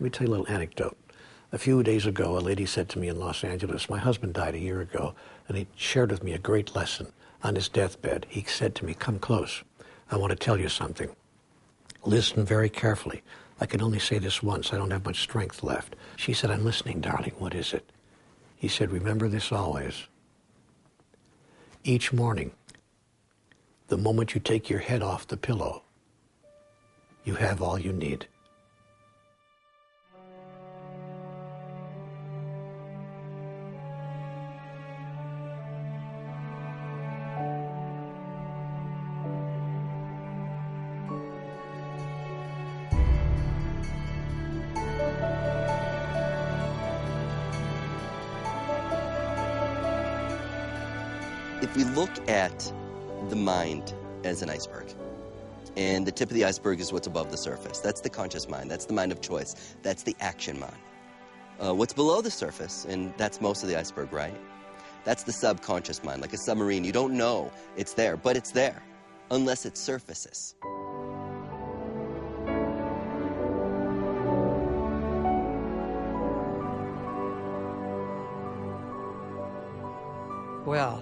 Let me tell you a little anecdote. A few days ago, a lady said to me in Los Angeles, my husband died a year ago, and he shared with me a great lesson. On his deathbed, he said to me, come close. I want to tell you something. Listen very carefully. I can only say this once. I don't have much strength left. She said, I'm listening, darling. What is it? He said, remember this always. Each morning, the moment you take your head off the pillow, you have all you need. If we look at the mind as an iceberg, and the tip of the iceberg is what's above the surface. That's the conscious mind. That's the mind of choice. That's the action mind. What's below the surface, and that's most of the iceberg, right? That's the subconscious mind, like a submarine. You don't know it's there, but it's there, unless it surfaces. Well,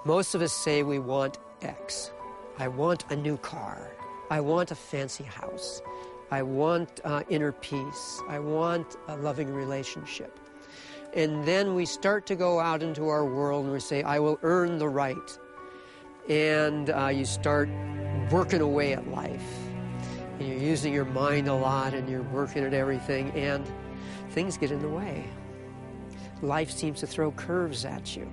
most of us say we want X. I want a new car. I want a fancy house. I want inner peace. I want a loving relationship. And then we start to go out into our world and we say, I will earn the right. And you start working away at life. And you're using your mind a lot and you're working at everything, and things get in the way. Life seems to throw curves at you.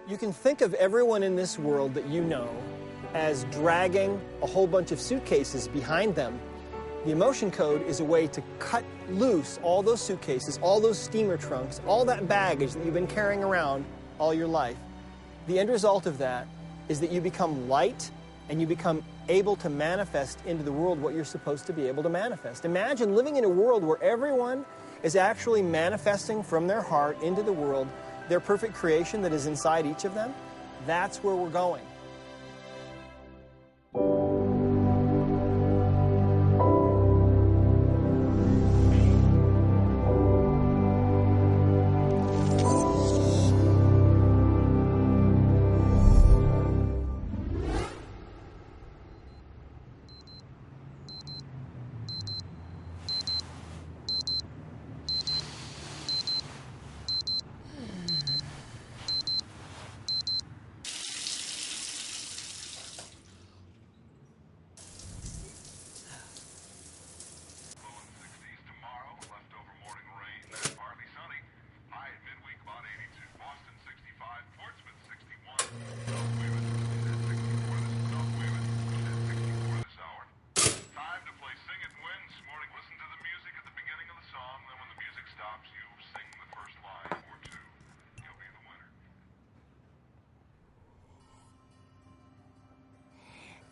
You can think of everyone in this world that you know as dragging a whole bunch of suitcases behind them. The emotion code is a way to cut loose all those suitcases, all those steamer trunks, all that baggage that you've been carrying around all your life. The end result of that is that you become light and you become able to manifest into the world what you're supposed to be able to manifest. Imagine living in a world where everyone is actually manifesting from their heart into the world their perfect creation that is inside each of them. That's where we're going.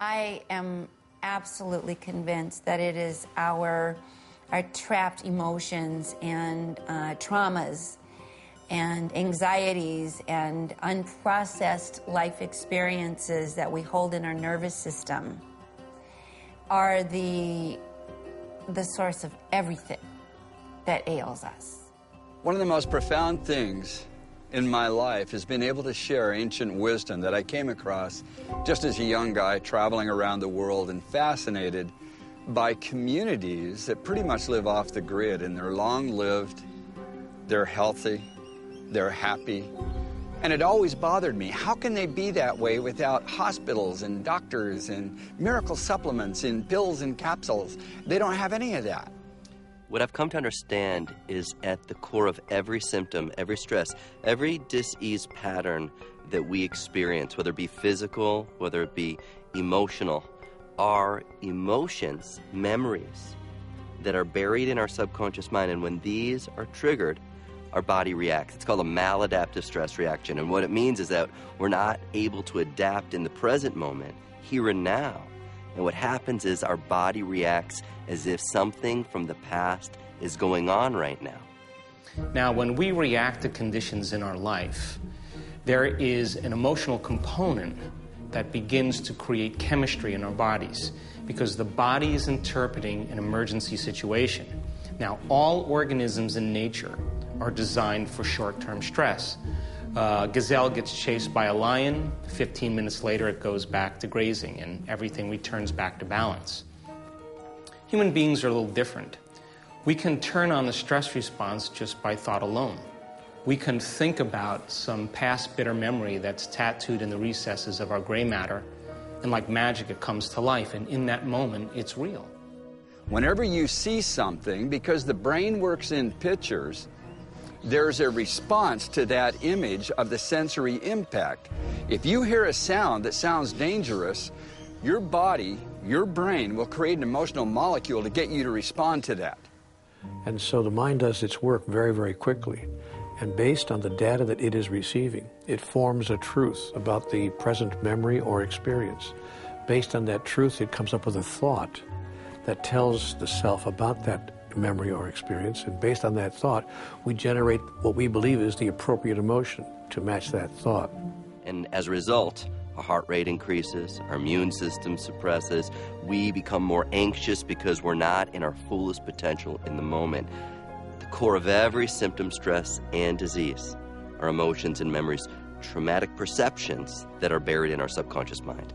I am absolutely convinced that it is our trapped emotions and traumas and anxieties and unprocessed life experiences that we hold in our nervous system are the source of everything that ails us. One of the most profound things in my life has been able to share ancient wisdom that I came across just as a young guy traveling around the world and fascinated by communities that pretty much live off the grid, and they're long-lived, they're healthy, they're happy. And it always bothered me, how can they be that way without hospitals and doctors and miracle supplements and pills and capsules? They don't have any of that. What I've come to understand is at the core of every symptom, every stress, every dis-ease pattern that we experience, whether it be physical, whether it be emotional, are emotions, memories that are buried in our subconscious mind. And when these are triggered, our body reacts. It's called a maladaptive stress reaction. And what it means is that we're not able to adapt in the present moment, here and now. And what happens is our body reacts as if something from the past is going on right now. Now, when we react to conditions in our life, there is an emotional component that begins to create chemistry in our bodies because the body is interpreting an emergency situation. Now, all organisms in nature are designed for short-term stress. Gazelle gets chased by a lion. 15 minutes later, it goes back to grazing, and everything returns back to balance. Human beings are a little different. We can turn on the stress response just by thought alone. We can think about some past bitter memory that's tattooed in the recesses of our gray matter, and like magic, it comes to life, and in that moment, it's real. Whenever you see something, because the brain works in pictures, there's a response to that image of the sensory impact. If you hear a sound that sounds dangerous, your body, your brain will create an emotional molecule to get you to respond to that. And so the mind does its work very, very quickly. And based on the data that it is receiving, it forms a truth about the present memory or experience. Based on that truth, it comes up with a thought that tells the self about that memory or experience. And based on that thought, we generate what we believe is the appropriate emotion to match that thought. And as a result, our heart rate increases, our immune system suppresses, we become more anxious because we're not in our fullest potential in the moment. The core of every symptom, stress, and disease are emotions and memories, traumatic perceptions that are buried in our subconscious mind.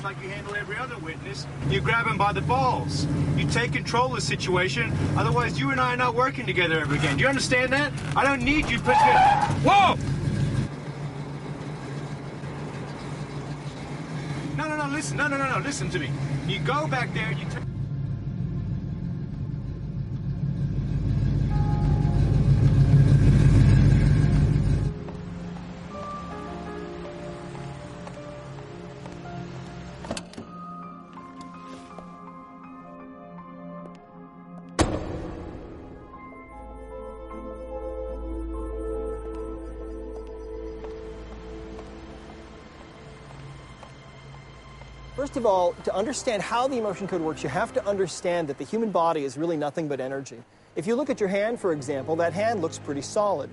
Like you handle every other witness. You grab him by the balls. You take control of the situation. Otherwise, you and I are not working together ever again. Do you understand that? I don't need you. Whoa! No, listen. No, listen to me. You go back there, you take... First of all, to understand how the emotion code works, you have to understand that the human body is really nothing but energy. If you look at your hand, for example, that hand looks pretty solid.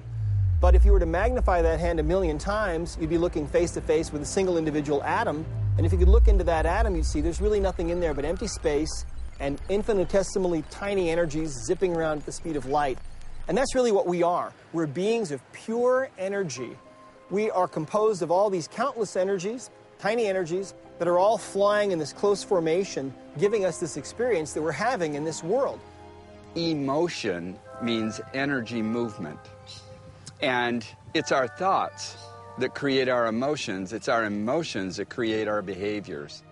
But if you were to magnify that hand 1,000,000 times, you'd be looking face to face with a single individual atom. And if you could look into that atom, you'd see there's really nothing in there but empty space and infinitesimally tiny energies zipping around at the speed of light. And that's really what we are. We're beings of pure energy. We are composed of all these countless energies, tiny energies, that are all flying in this close formation, giving us this experience that we're having in this world. Emotion means energy movement. And it's our thoughts that create our emotions. It's our emotions that create our behaviors.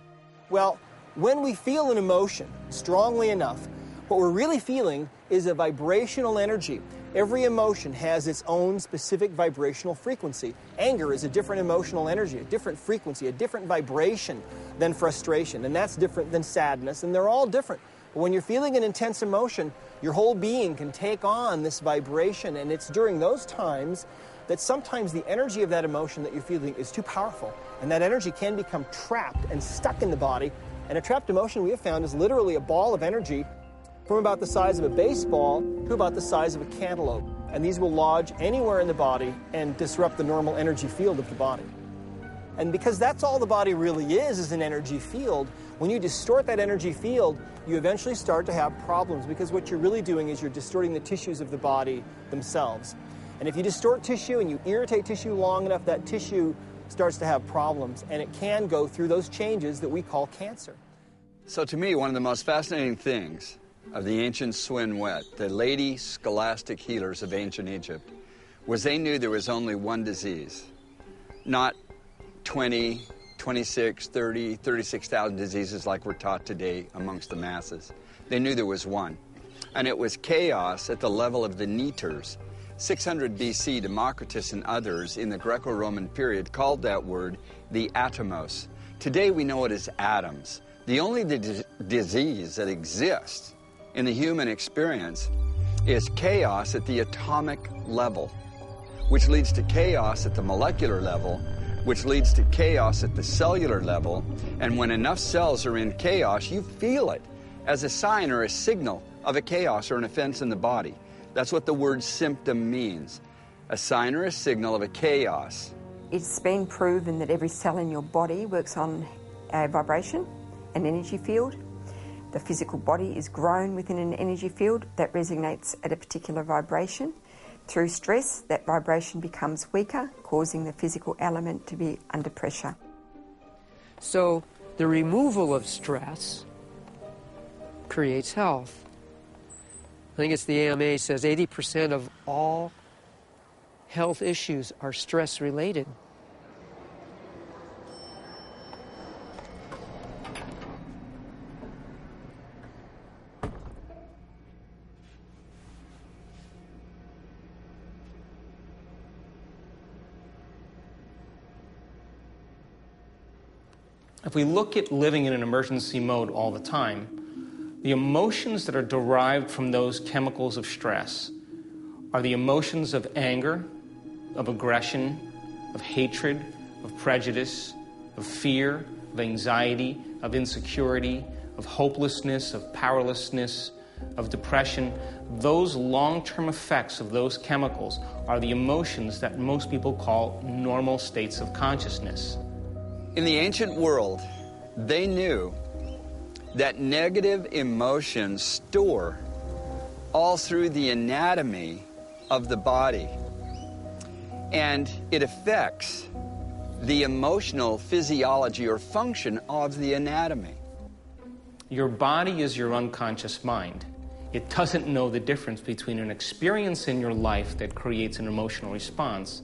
Well, when we feel an emotion strongly enough, what we're really feeling is a vibrational energy. Every emotion has its own specific vibrational frequency. Anger is a different emotional energy, a different frequency, a different vibration than frustration, and that's different than sadness, and they're all different. But when you're feeling an intense emotion, your whole being can take on this vibration, and it's during those times that sometimes the energy of that emotion that you're feeling is too powerful, and that energy can become trapped and stuck in the body. And a trapped emotion, we have found, is literally a ball of energy from about the size of a baseball to about the size of a cantaloupe. And these will lodge anywhere in the body and disrupt the normal energy field of the body. And because that's all the body really is an energy field, when you distort that energy field, you eventually start to have problems, because what you're really doing is you're distorting the tissues of the body themselves. And if you distort tissue and you irritate tissue long enough, that tissue starts to have problems, and it can go through those changes that we call cancer. So to me, one of the most fascinating things of the ancient Swinwet, the lady scholastic healers of ancient Egypt, was they knew there was only one disease, not 20, 26, 30, 36,000 diseases like we're taught today amongst the masses. They knew there was one, and it was chaos at the level of the Neters. 600 BC, Democritus and others in the Greco-Roman period called that word the atomos. Today we know it as atoms. The only disease that exists in the human experience is chaos at the atomic level, which leads to chaos at the molecular level, which leads to chaos at the cellular level. And when enough cells are in chaos, you feel it as a sign or a signal of a chaos or an offense in the body. That's what the word symptom means, a sign or a signal of a chaos. It's been proven that every cell in your body works on a vibration, an energy field. The physical body is grown within an energy field that resonates at a particular vibration. Through stress, that vibration becomes weaker, causing the physical element to be under pressure. So the removal of stress creates health. I think it's the AMA says 80% of all health issues are stress-related. If we look at living in an emergency mode all the time, the emotions that are derived from those chemicals of stress are the emotions of anger, of aggression, of hatred, of prejudice, of fear, of anxiety, of insecurity, of hopelessness, of powerlessness, of depression. Those long-term effects of those chemicals are the emotions that most people call normal states of consciousness. In the ancient world, they knew that negative emotions store all through the anatomy of the body, and it affects the emotional physiology or function of the anatomy. Your body is your unconscious mind. It doesn't know the difference between an experience in your life that creates an emotional response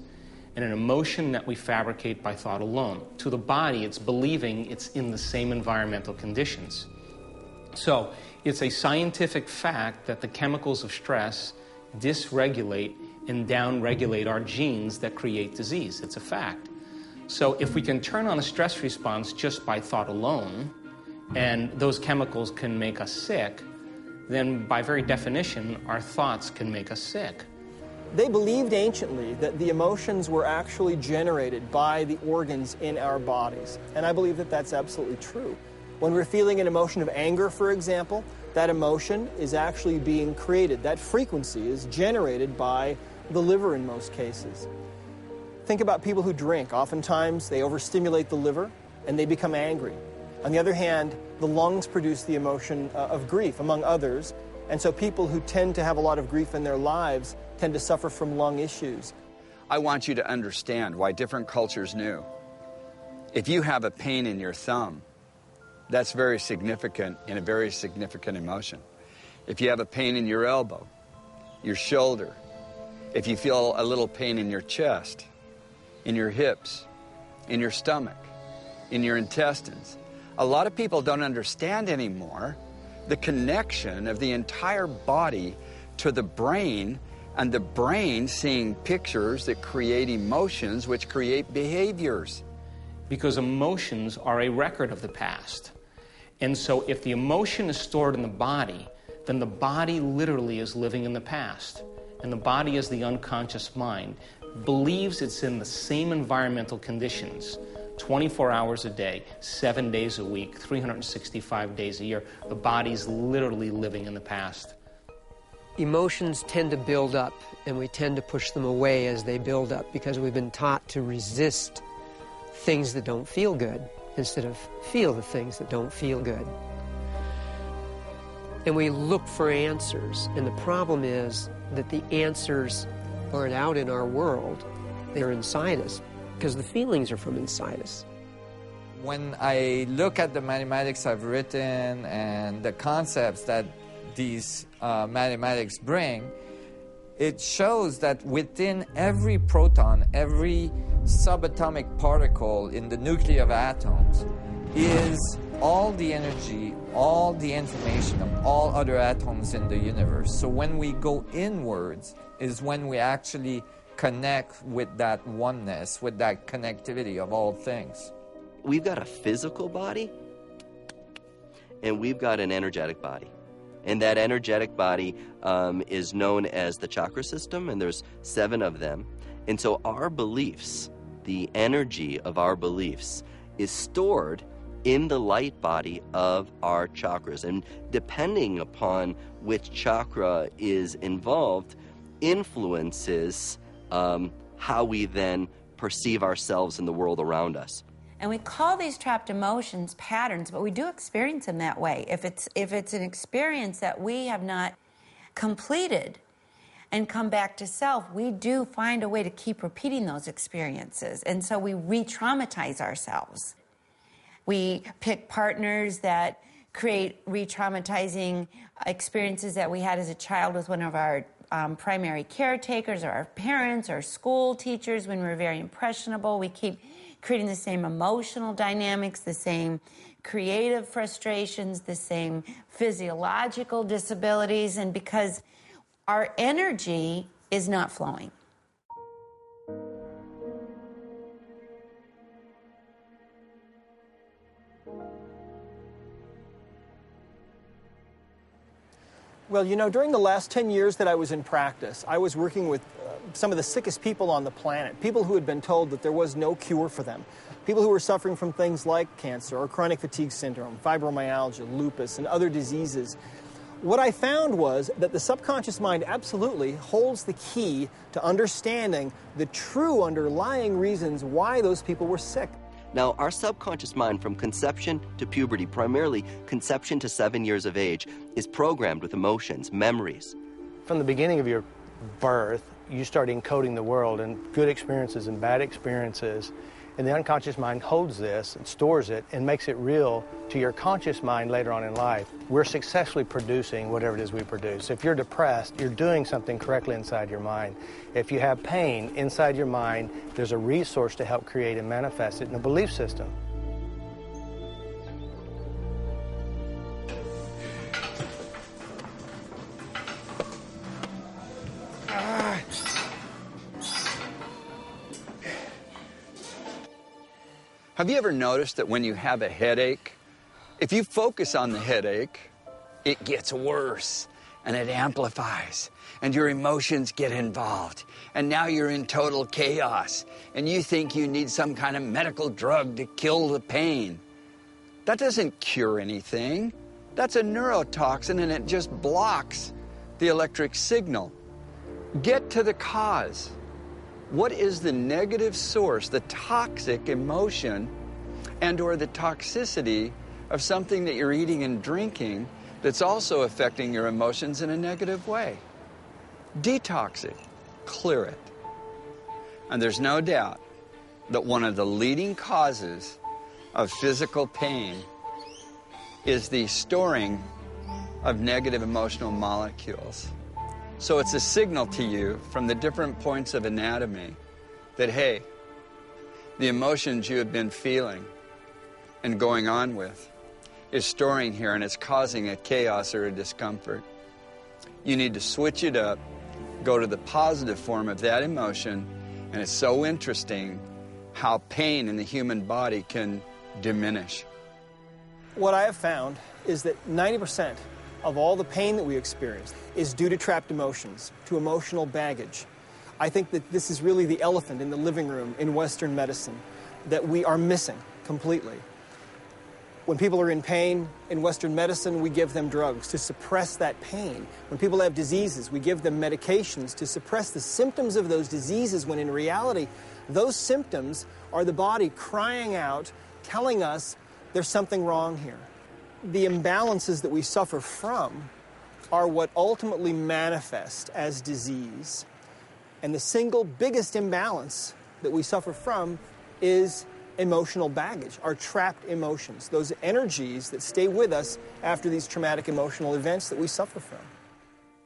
and an emotion that we fabricate by thought alone. To the body, it's believing it's in the same environmental conditions. So it's a scientific fact that the chemicals of stress dysregulate and downregulate our genes that create disease. It's a fact. So if we can turn on a stress response just by thought alone, and those chemicals can make us sick, then by very definition, our thoughts can make us sick. They believed anciently that the emotions were actually generated by the organs in our bodies, and I believe that that's absolutely true. When we're feeling an emotion of anger, for example, that emotion is actually being created. That frequency is generated by the liver in most cases. Think about people who drink. Oftentimes, they overstimulate the liver and they become angry. On the other hand, the lungs produce the emotion of grief, among others, and so people who tend to have a lot of grief in their lives tend to suffer from lung issues. I want you to understand why different cultures knew. If you have a pain in your thumb, that's very significant and a very significant emotion. If you have a pain in your elbow, your shoulder, if you feel a little pain in your chest, in your hips, in your stomach, in your intestines, a lot of people don't understand anymore the connection of the entire body to the brain, and the brain seeing pictures that create emotions which create behaviors. Because emotions are a record of the past. And so if the emotion is stored in the body, then the body literally is living in the past. And the body, as the unconscious mind, believes it's in the same environmental conditions 24 hours a day, 7 days a week, 365 days a year. The body's literally living in the past. Emotions tend to build up, and we tend to push them away as they build up because we've been taught to resist things that don't feel good instead of feel the things that don't feel good. And we look for answers, and the problem is that the answers aren't out in our world, they're inside us. because the feelings are from inside us. When I look at the mathematics I've written and the concepts that these mathematics bring, it shows that within every proton, every subatomic particle in the nuclei of atoms is all the energy, all the information of all other atoms in the universe. So when we go inwards is when we actually connect with that oneness, with that connectivity of all things. We've got a physical body, and we've got an energetic body. And that energetic body is known as the chakra system, and there's 7 of them. And so our beliefs, the energy of our beliefs, is stored in the light body of our chakras. And depending upon which chakra is involved, influences how we then perceive ourselves in the world around us. And we call these trapped emotions patterns, but we do experience them that way. If it's an experience that we have not completed and come back to self, we do find a way to keep repeating those experiences. And so we re-traumatize ourselves. We pick partners that create re-traumatizing experiences that we had as a child with one of our primary caretakers or our parents or school teachers when we were very impressionable. We keep creating the same emotional dynamics, the same creative frustrations, the same physiological disabilities, and because our energy is not flowing. Well, you know, during the last 10 years that I was in practice, I was working with some of the sickest people on the planet, people who had been told that there was no cure for them, people who were suffering from things like cancer or chronic fatigue syndrome, fibromyalgia, lupus, and other diseases. What I found was that the subconscious mind absolutely holds the key to understanding the true underlying reasons why those people were sick. Now, our subconscious mind from conception to puberty, primarily conception to 7 years of age, is programmed with emotions, memories. From the beginning of your birth, you start encoding the world in good experiences and bad experiences, and the unconscious mind holds this and stores it and makes it real to your conscious mind later on in life. We're successfully producing whatever it is we produce. If you're depressed, you're doing something correctly inside your mind. If you have pain inside your mind, there's a resource to help create and manifest it in a belief system. Have you ever noticed that when you have a headache, if you focus on the headache, it gets worse and it amplifies and your emotions get involved and now you're in total chaos and you think you need some kind of medical drug to kill the pain? That doesn't cure anything. That's a neurotoxin and it just blocks the electric signal. Get to the cause. What is the negative source, the toxic emotion and or the toxicity of something that you're eating and drinking that's also affecting your emotions in a negative way? Detox it, clear it. And there's no doubt that one of the leading causes of physical pain is the storing of negative emotional molecules. So it's a signal to you from the different points of anatomy that, hey, the emotions you have been feeling and going on with is storing here and it's causing a chaos or a discomfort. You need to switch it up, go to the positive form of that emotion, and it's so interesting how pain in the human body can diminish. What I have found is that 90% of all the pain that we experience is due to trapped emotions, to emotional baggage. I think that this is really the elephant in the living room in Western medicine that we are missing completely. When people are in pain in Western medicine, we give them drugs to suppress that pain. When people have diseases, we give them medications to suppress the symptoms of those diseases, when in reality, those symptoms are the body crying out, telling us there's something wrong here. The imbalances that we suffer from are what ultimately manifest as disease. And the single biggest imbalance that we suffer from is emotional baggage, our trapped emotions, those energies that stay with us after these traumatic emotional events that we suffer from.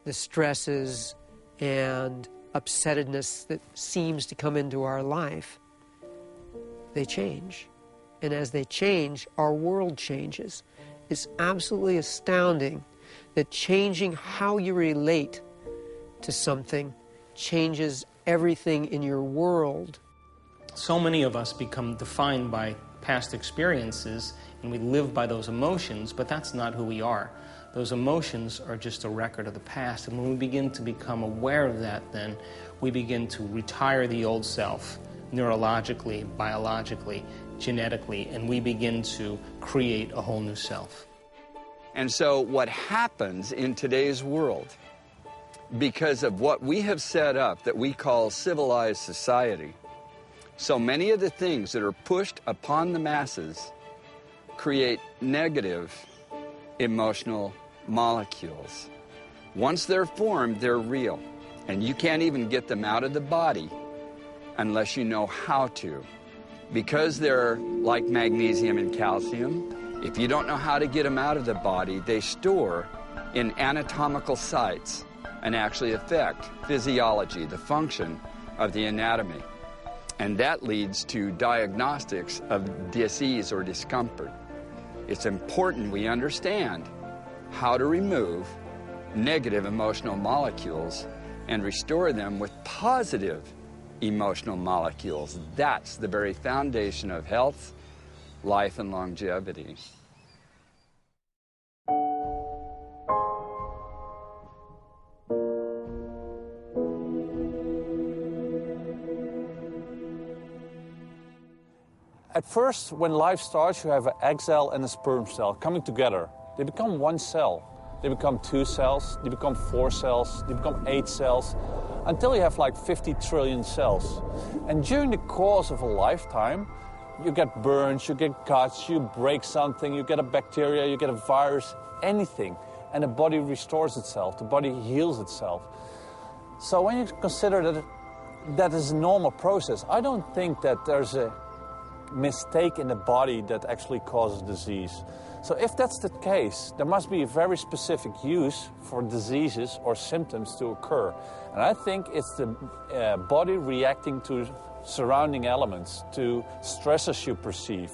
The stresses and upsettedness that seems to come into our life, they change. And as they change, our world changes. It's absolutely astounding that changing how you relate to something changes everything in your world. So many of us become defined by past experiences, and we live by those emotions, but that's not who we are. Those emotions are just a record of the past, and when we begin to become aware of that, then we begin to retire the old self, neurologically, biologically, genetically, and we begin to create a whole new self. And so what happens in today's world, because of what we have set up that we call civilized society, so many of the things that are pushed upon the masses create negative emotional molecules. Once they're formed, they're real. And you can't even get them out of the body unless you know how to. Because they're like magnesium and calcium, if you don't know how to get them out of the body, they store in anatomical sites and actually affect physiology, the function of the anatomy. And that leads to diagnostics of disease or discomfort. It's important we understand how to remove negative emotional molecules and restore them with positive emotional molecules. That's the very foundation of health, life, and longevity. At first, when life starts, you have an egg cell and a sperm cell coming together. They become one cell. They become 2 cells, they become 4 cells, they become 8 cells, until you have like 50 trillion cells. And during the course of a lifetime, you get burns, you get cuts, you break something, you get a bacteria, you get a virus, anything. And the body restores itself, the body heals itself. So when you consider that that is a normal process, I don't think that there's a mistake in the body that actually causes disease. So if that's the case, there must be a very specific use for diseases or symptoms to occur. And I think it's the body reacting to surrounding elements, to stressors you perceive,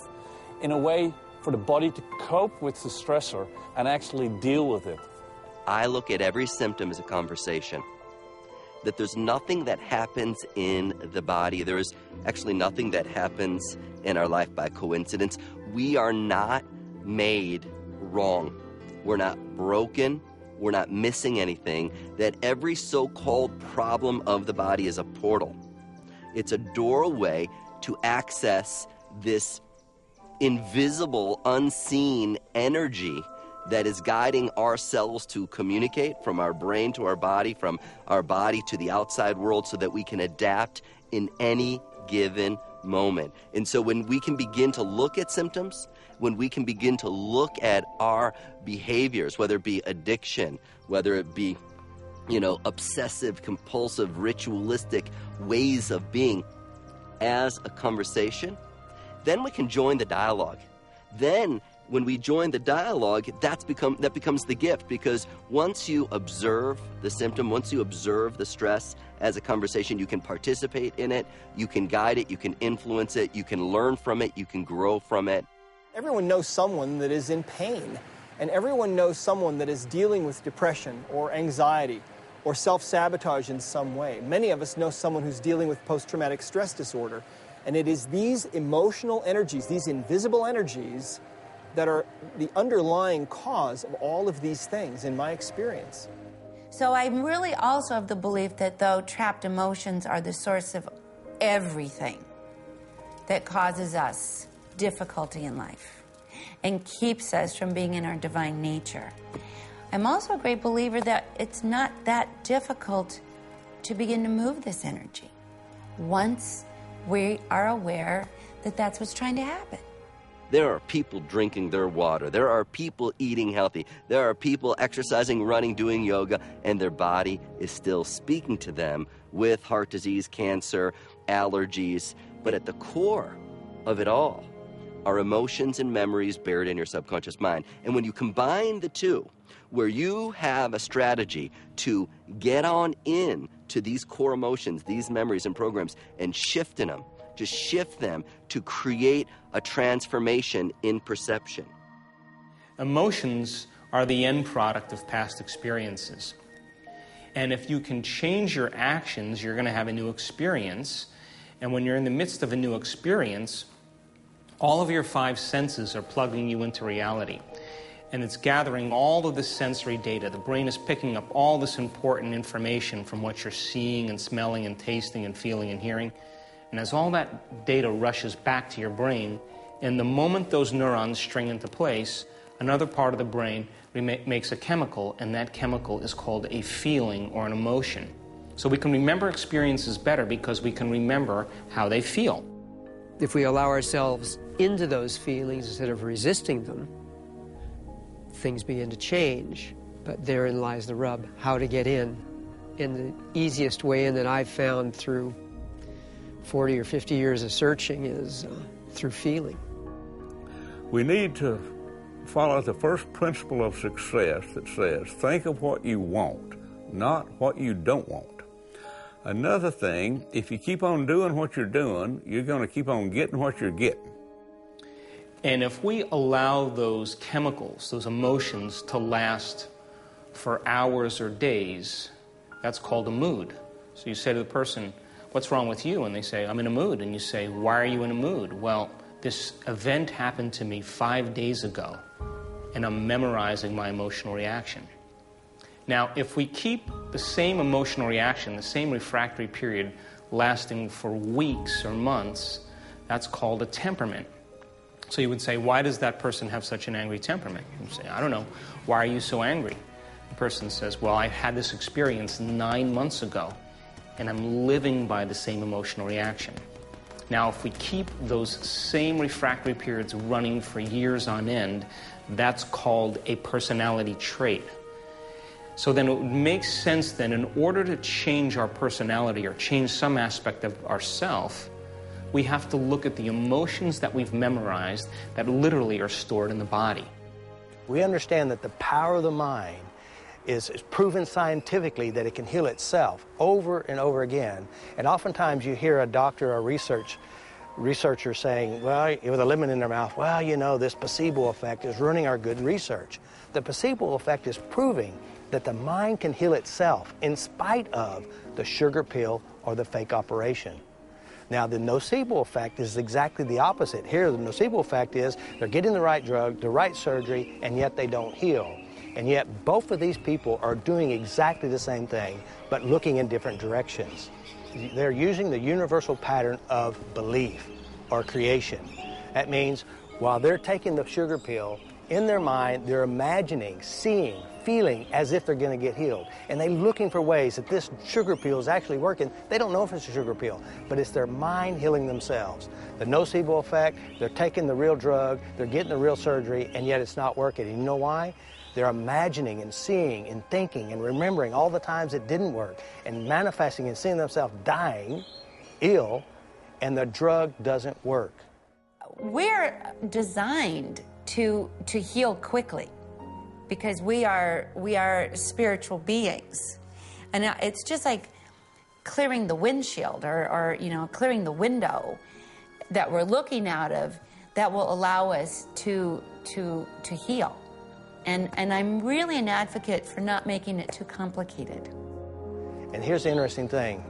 in a way for the body to cope with the stressor and actually deal with it. I look at every symptom as a conversation. That there's nothing that happens in the body. There is actually nothing that happens in our life by coincidence. We are not made wrong. We're not broken. We're not missing anything. That every so-called problem of the body is a portal. It's a doorway to access this invisible, unseen energy that is guiding our cells to communicate from our brain to our body, from our body to the outside world, so that we can adapt in any given moment. And so when we can begin to look at symptoms, when we can begin to look at our behaviors, whether it be addiction, whether it be, obsessive, compulsive, ritualistic ways of being, as a conversation, then we can join the dialogue. Then when we join the dialogue, that becomes the gift, because once you observe the symptom, once you observe the stress as a conversation, you can participate in it, you can guide it, you can influence it, you can learn from it, you can grow from it. Everyone knows someone that is in pain, and everyone knows someone that is dealing with depression or anxiety or self-sabotage in some way. Many of us know someone who's dealing with post-traumatic stress disorder, and it is these emotional energies, these invisible energies, that are the underlying cause of all of these things, in my experience. So I'm really also of the belief that, though, trapped emotions are the source of everything that causes us difficulty in life and keeps us from being in our divine nature. I'm also a great believer that it's not that difficult to begin to move this energy once we are aware that that's what's trying to happen. There are people drinking their water. There are people eating healthy. There are people exercising, running, doing yoga, and their body is still speaking to them with heart disease, cancer, allergies. But at the core of it all are emotions and memories buried in your subconscious mind. And when you combine the two, where you have a strategy to get on in to these core emotions, these memories and programs, and shifting them, just shift them to create a transformation in perception. Emotions are the end product of past experiences. And if you can change your actions, you're going to have a new experience. And when you're in the midst of a new experience, all of your 5 senses are plugging you into reality. And it's gathering all of the sensory data. The brain is picking up all this important information from what you're seeing and smelling and tasting and feeling and hearing. And as all that data rushes back to your brain, in the moment those neurons string into place, another part of the brain makes a chemical, and that chemical is called a feeling or an emotion. So we can remember experiences better because we can remember how they feel. If we allow ourselves into those feelings instead of resisting them, things begin to change. But therein lies the rub, how to get in. And the easiest way in that I've found through 40 or 50 years of searching is through feeling. We need to follow the first principle of success that says, think of what you want, not what you don't want. Another thing, if you keep on doing what you're doing, you're going to keep on getting what you're getting. And if we allow those chemicals, those emotions, to last for hours or days, that's called a mood. So you say to the person, what's wrong with you? And they say, I'm in a mood. And you say, why are you in a mood? Well, this event happened to me 5 days ago, and I'm memorizing my emotional reaction. Now, if we keep the same emotional reaction, the same refractory period, lasting for weeks or months, that's called a temperament. So you would say, why does that person have such an angry temperament? You say, I don't know. Why are you so angry? The person says, well, I had this experience 9 months ago, and I'm living by the same emotional reaction. Now, if we keep those same refractory periods running for years on end, that's called a personality trait. So then it makes sense then, in order to change our personality or change some aspect of ourself, we have to look at the emotions that we've memorized that literally are stored in the body. We understand that the power of the mind is proven scientifically that it can heal itself over and over again. And oftentimes you hear a doctor or researcher saying, well, with a lemon in their mouth, well, you know, this placebo effect is ruining our good research. The placebo effect is proving that the mind can heal itself in spite of the sugar pill or the fake operation. Now, the nocebo effect is exactly the opposite. Here, the nocebo effect is they're getting the right drug, the right surgery, and yet they don't heal. And yet, both of these people are doing exactly the same thing, but looking in different directions. They're using the universal pattern of belief or creation. That means while they're taking the sugar pill, in their mind, they're imagining, seeing, feeling as if they're going to get healed. And they're looking for ways that this sugar pill is actually working. They don't know if it's a sugar pill, but it's their mind healing themselves. The nocebo effect, they're taking the real drug, they're getting the real surgery, and yet it's not working. And you know why? They're imagining and seeing and thinking and remembering all the times it didn't work and manifesting and seeing themselves dying, ill, and the drug doesn't work. We're designed to heal quickly because we are spiritual beings. And it's just like clearing the windshield or clearing the window that we're looking out of that will allow us to heal. And I'm really an advocate for not making it too complicated. And here's the interesting thing.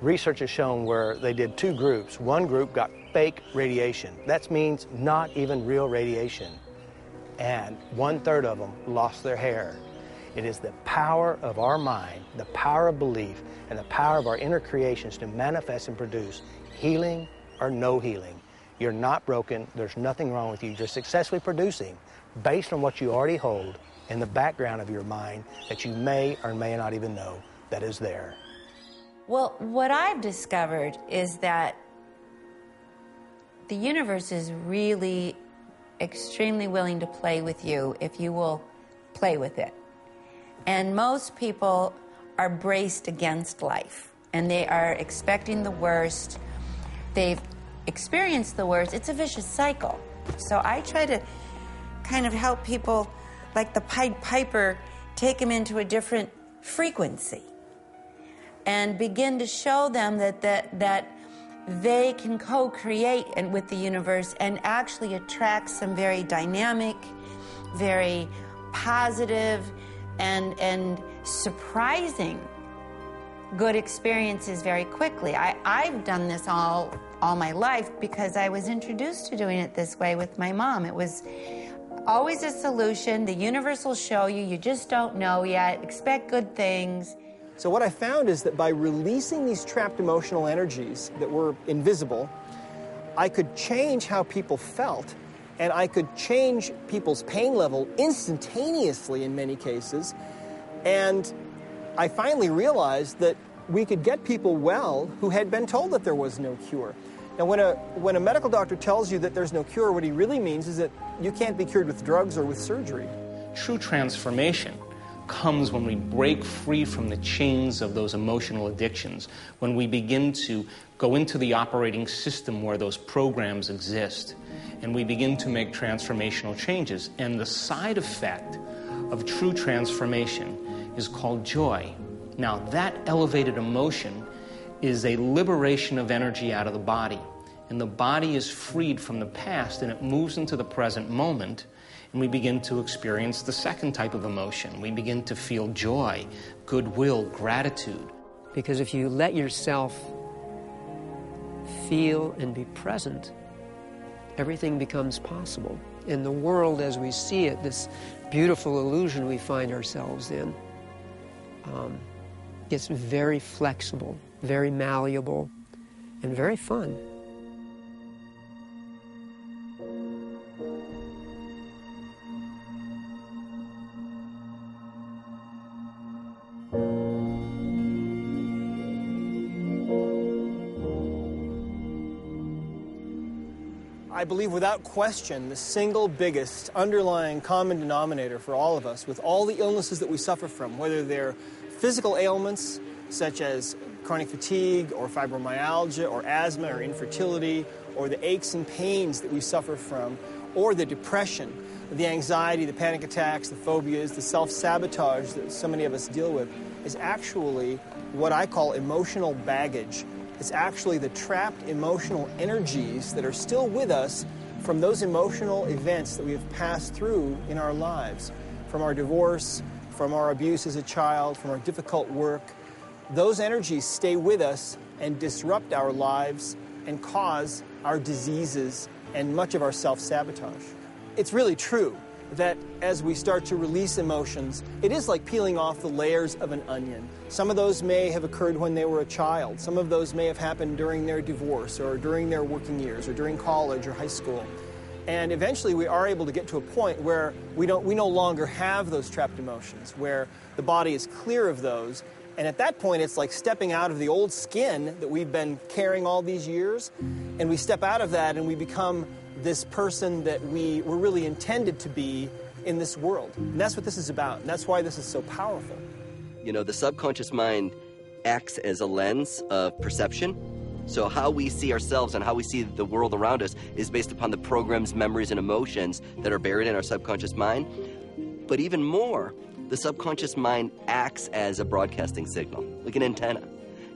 Research has shown where they did 2 groups. One group got fake radiation. That means not even real radiation. And 1/3 of them lost their hair. It is the power of our mind, the power of belief, and the power of our inner creations to manifest and produce healing or no healing. You're not broken. There's nothing wrong with you. You're successfully producing based on what you already hold in the background of your mind that you may or may not even know that is there. Well, what I've discovered is that the universe is really extremely willing to play with you if you will play with it. And most people are braced against life, and they are expecting the worst. They've experience the words, it's a vicious cycle. So I try to kind of help people, like the Pied Piper, take them into a different frequency and begin to show them that they can co-create with the universe and actually attract some very dynamic, very positive, and surprising good experiences very quickly. I've done this all my life because I was introduced to doing it this way with my mom. It was always a solution. The universe will show you. You just don't know yet. Expect good things. So what I found is that by releasing these trapped emotional energies that were invisible, I could change how people felt, and I could change people's pain level instantaneously in many cases. And I finally realized that we could get people well who had been told that there was no cure. Now, when a medical doctor tells you that there's no cure, what he really means is that you can't be cured with drugs or with surgery. True transformation comes when we break free from the chains of those emotional addictions, when we begin to go into the operating system where those programs exist, and we begin to make transformational changes. And the side effect of true transformation is called joy. Now, that elevated emotion is a liberation of energy out of the body, and the body is freed from the past, and it moves into the present moment, and we begin to experience the second type of emotion. We begin to feel joy, goodwill, gratitude. Because if you let yourself feel and be present, everything becomes possible. In the world as we see it, this beautiful illusion we find ourselves in, gets very flexible, very malleable, and very fun. I believe without question the single biggest underlying common denominator for all of us with all the illnesses that we suffer from, whether they're physical ailments such as chronic fatigue or fibromyalgia or asthma or infertility, or the aches and pains that we suffer from, or the depression, the anxiety, the panic attacks, the phobias, the self-sabotage that so many of us deal with, is actually what I call emotional baggage. It's actually the trapped emotional energies that are still with us from those emotional events that we have passed through in our lives, from our divorce, from our abuse as a child, from our difficult work. Those energies stay with us and disrupt our lives and cause our diseases and much of our self-sabotage. It's really true that as we start to release emotions, it is like peeling off the layers of an onion. Some of those may have occurred when they were a child. Some of those may have happened during their divorce or during their working years or during college or high school. And eventually we are able to get to a point where we no longer have those trapped emotions, where the body is clear of those. And at that point, it's like stepping out of the old skin that we've been carrying all these years, and we step out of that and we become this person that we were really intended to be in this world. And that's what this is about, and that's why this is so powerful. You know, the subconscious mind acts as a lens of perception. So how we see ourselves and how we see the world around us is based upon the programs, memories, and emotions that are buried in our subconscious mind. But even more, the subconscious mind acts as a broadcasting signal, like an antenna.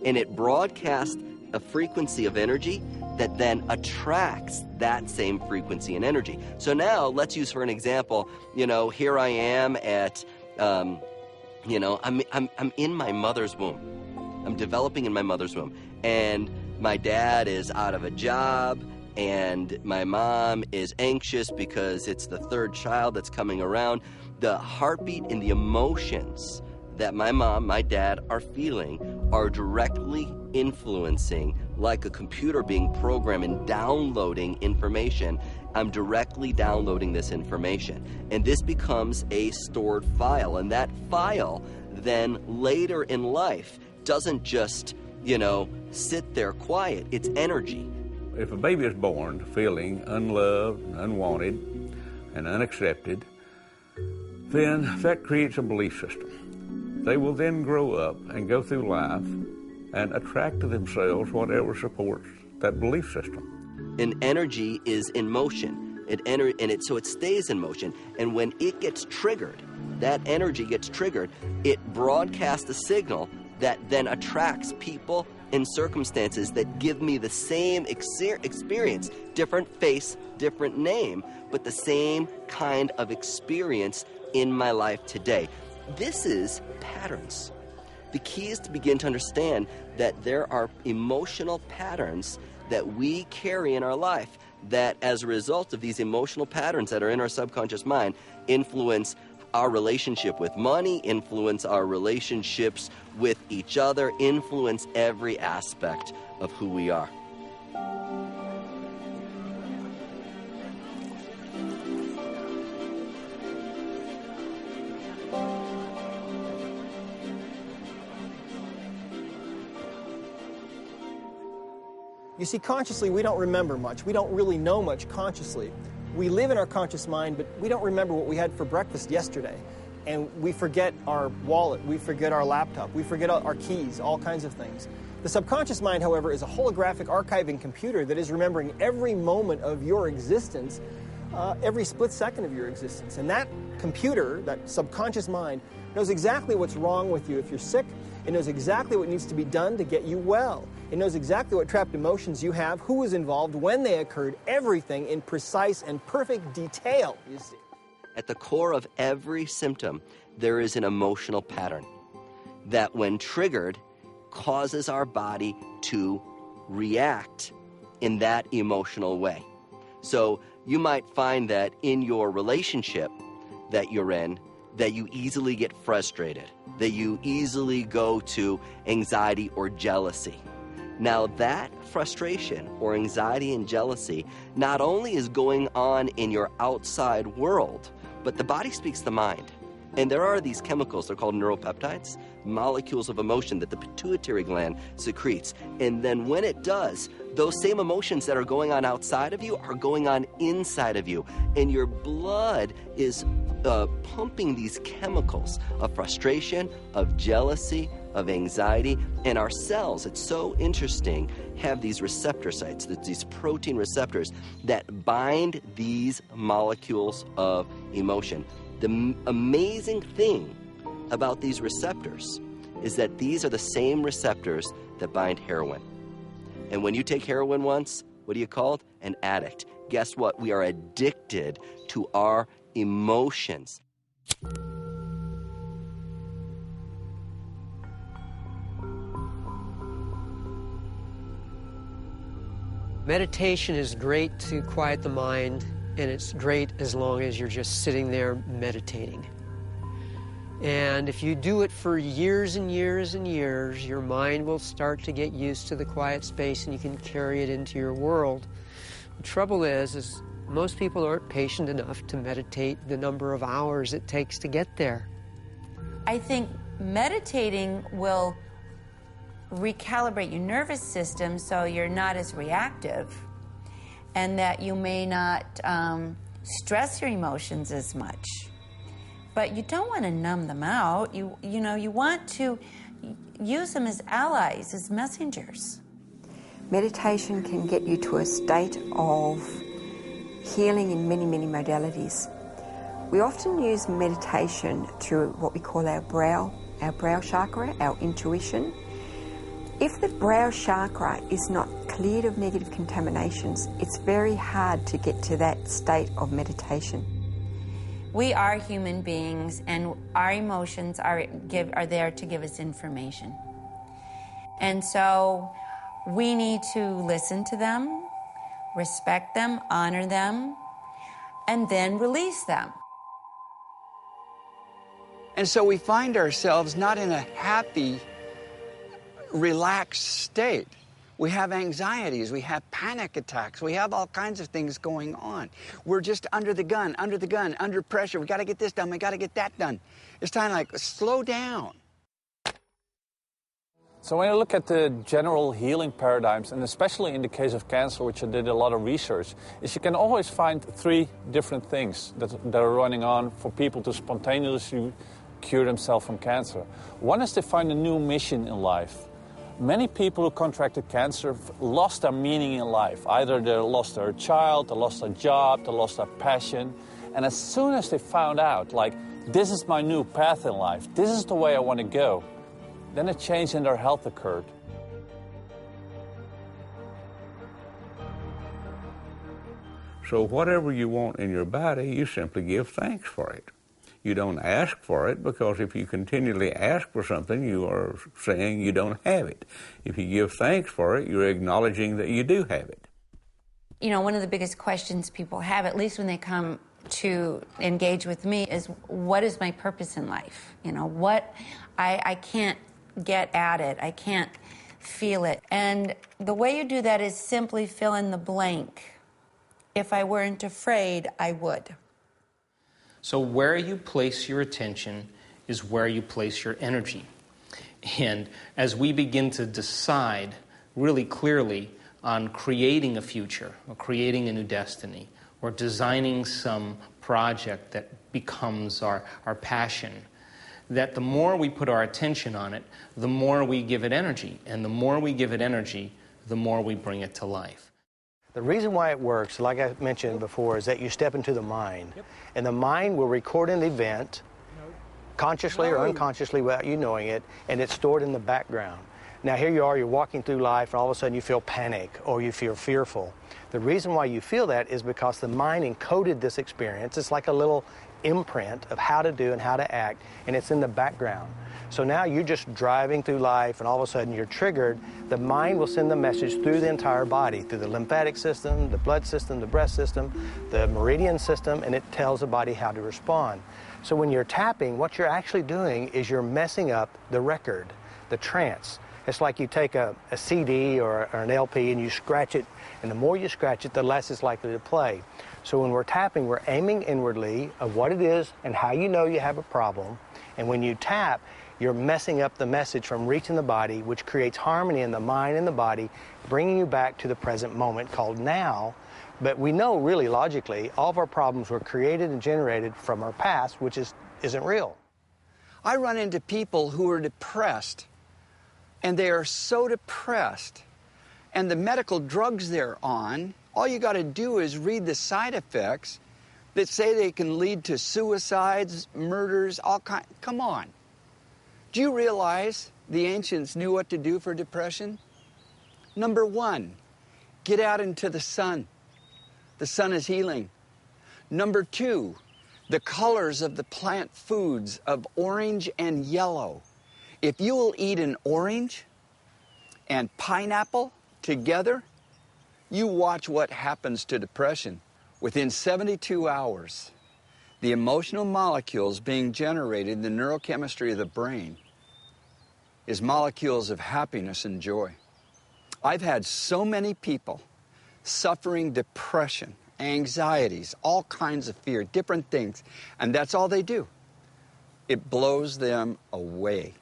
And it broadcasts a frequency of energy that then attracts that same frequency and energy. So now, let's use for an example, you know, here I am at, you know, I'm in my mother's womb. I'm developing in my mother's womb. And my dad is out of a job, and my mom is anxious because it's the third child that's coming around. The heartbeat and the emotions that my mom, my dad are feeling are directly influencing, like a computer being programmed and downloading information. I'm directly downloading this information. And this becomes a stored file. And that file then later in life doesn't just, you know, sit there quiet. It's energy. If a baby is born feeling unloved, unwanted, and unaccepted, then that creates a belief system. They will then grow up and go through life and attract to themselves whatever supports that belief system. And energy is in motion. So it stays in motion. And when it gets triggered, that energy gets triggered, it broadcasts a signal that then attracts people and circumstances that give me the same experience, different face, different name, but the same kind of experience in my life today. This is patterns. The key is to begin to understand that there are emotional patterns that we carry in our life that, as a result of these emotional patterns that are in our subconscious mind, influence our relationship with money, influence our relationships with each other, influence every aspect of who we are. You see, consciously, we don't remember much. We don't really know much consciously. We live in our conscious mind, but we don't remember what we had for breakfast yesterday. And we forget our wallet, we forget our laptop, we forget our keys, all kinds of things. The subconscious mind, however, is a holographic archiving computer that is remembering every moment of your existence, every split second of your existence. And that computer, that subconscious mind, knows exactly what's wrong with you if you're sick. It knows exactly what needs to be done to get you well. It knows exactly what trapped emotions you have, who was involved, when they occurred, everything in precise and perfect detail, you see. At the core of every symptom, there is an emotional pattern that, when triggered, causes our body to react in that emotional way. So you might find that in your relationship that you're in, that you easily get frustrated, that you easily go to anxiety or jealousy. Now, that frustration or anxiety and jealousy not only is going on in your outside world, but the body speaks the mind. And there are these chemicals, they're called neuropeptides, molecules of emotion that the pituitary gland secretes. And then when it does, those same emotions that are going on outside of you are going on inside of you. And your blood is pumping these chemicals of frustration, of jealousy, of anxiety. And our cells, it's so interesting, have these receptor sites, these protein receptors that bind these molecules of emotion. The amazing thing about these receptors is that these are the same receptors that bind heroin. And when you take heroin once, what are you called? An addict. Guess what? We are addicted to our emotions. Meditation is great to quiet the mind, and it's great as long as you're just sitting there meditating. And if you do it for years and years and years, your mind will start to get used to the quiet space and you can carry it into your world. The trouble is most people aren't patient enough to meditate the number of hours it takes to get there. I think meditating will recalibrate your nervous system so you're not as reactive, and that you may not stress your emotions as much. But you don't want to numb them out. You want to use them as allies, as messengers. Meditation can get you to a state of healing in many, many modalities. We often use meditation through what we call our brow chakra, our intuition. If the brow chakra is not cleared of negative contaminations, it's very hard to get to that state of meditation. We are human beings, and our emotions are there to give us information. And so we need to listen to them, respect them, honor them, and then release them. And so we find ourselves not in a happy, relaxed state. We have anxieties, we have panic attacks, we have all kinds of things going on. We're just under the gun, under pressure. We got to get this done, we got to get that done. It's time to slow down. So when you look at the general healing paradigms, and especially in the case of cancer, which I did a lot of research, is you can always find three different things that are running on for people to spontaneously cure themselves from cancer. One is to find a new mission in life. Many people who contracted cancer lost their meaning in life. Either they lost their child, they lost their job, they lost their passion. And as soon as they found out, like, this is my new path in life, this is the way I want to go, then a change in their health occurred. So whatever you want in your body, you simply give thanks for it. You don't ask for it, because if you continually ask for something, you are saying you don't have it. If you give thanks for it, you're acknowledging that you do have it. You know, one of the biggest questions people have, at least when they come to engage with me, is what is my purpose in life? You know, what I can't get at it. I can't feel it. And the way you do that is simply fill in the blank. If I weren't afraid, I would. So where you place your attention is where you place your energy. And as we begin to decide really clearly on creating a future, or creating a new destiny, or designing some project that becomes our passion, that the more we put our attention on it, the more we give it energy. And the more we give it energy, the more we bring it to life. The reason why it works, like I mentioned before, is that you step into the mind. And the mind will record an event, consciously or unconsciously without you knowing it, and it's stored in the background. Now here you are, you're walking through life, and all of a sudden you feel panic or you feel fearful. The reason why you feel that is because the mind encoded this experience. It's like a little imprint of how to do and how to act, and it's in the background. So now you're just driving through life, and all of a sudden you're triggered. The mind will send the message through the entire body, through the lymphatic system, the blood system, the breath system, the meridian system, and it tells the body how to respond. So when you're tapping, what you're actually doing is you're messing up the record, the trance. It's like you take a CD or an LP and you scratch it, and the more you scratch it, the less it's likely to play. So when we're tapping, we're aiming inwardly of what it is and how you know you have a problem. And when you tap, you're messing up the message from reaching the body, which creates harmony in the mind and the body, bringing you back to the present moment called now. But we know really logically all of our problems were created and generated from our past, which isn't real. I run into people who are depressed, and they are so depressed, and the medical drugs they're on, all you got to do is read the side effects that say they can lead to suicides, murders, all kinds. Come on. Do you realize the ancients knew what to do for depression? Number one, get out into the sun. The sun is healing. Number two, the colors of the plant foods of orange and yellow. If you will eat an orange and pineapple together, you watch what happens to depression. Within 72 hours, the emotional molecules being generated in the neurochemistry of the brain is molecules of happiness and joy. I've had so many people suffering depression, anxieties, all kinds of fear, different things, and that's all they do. It blows them away.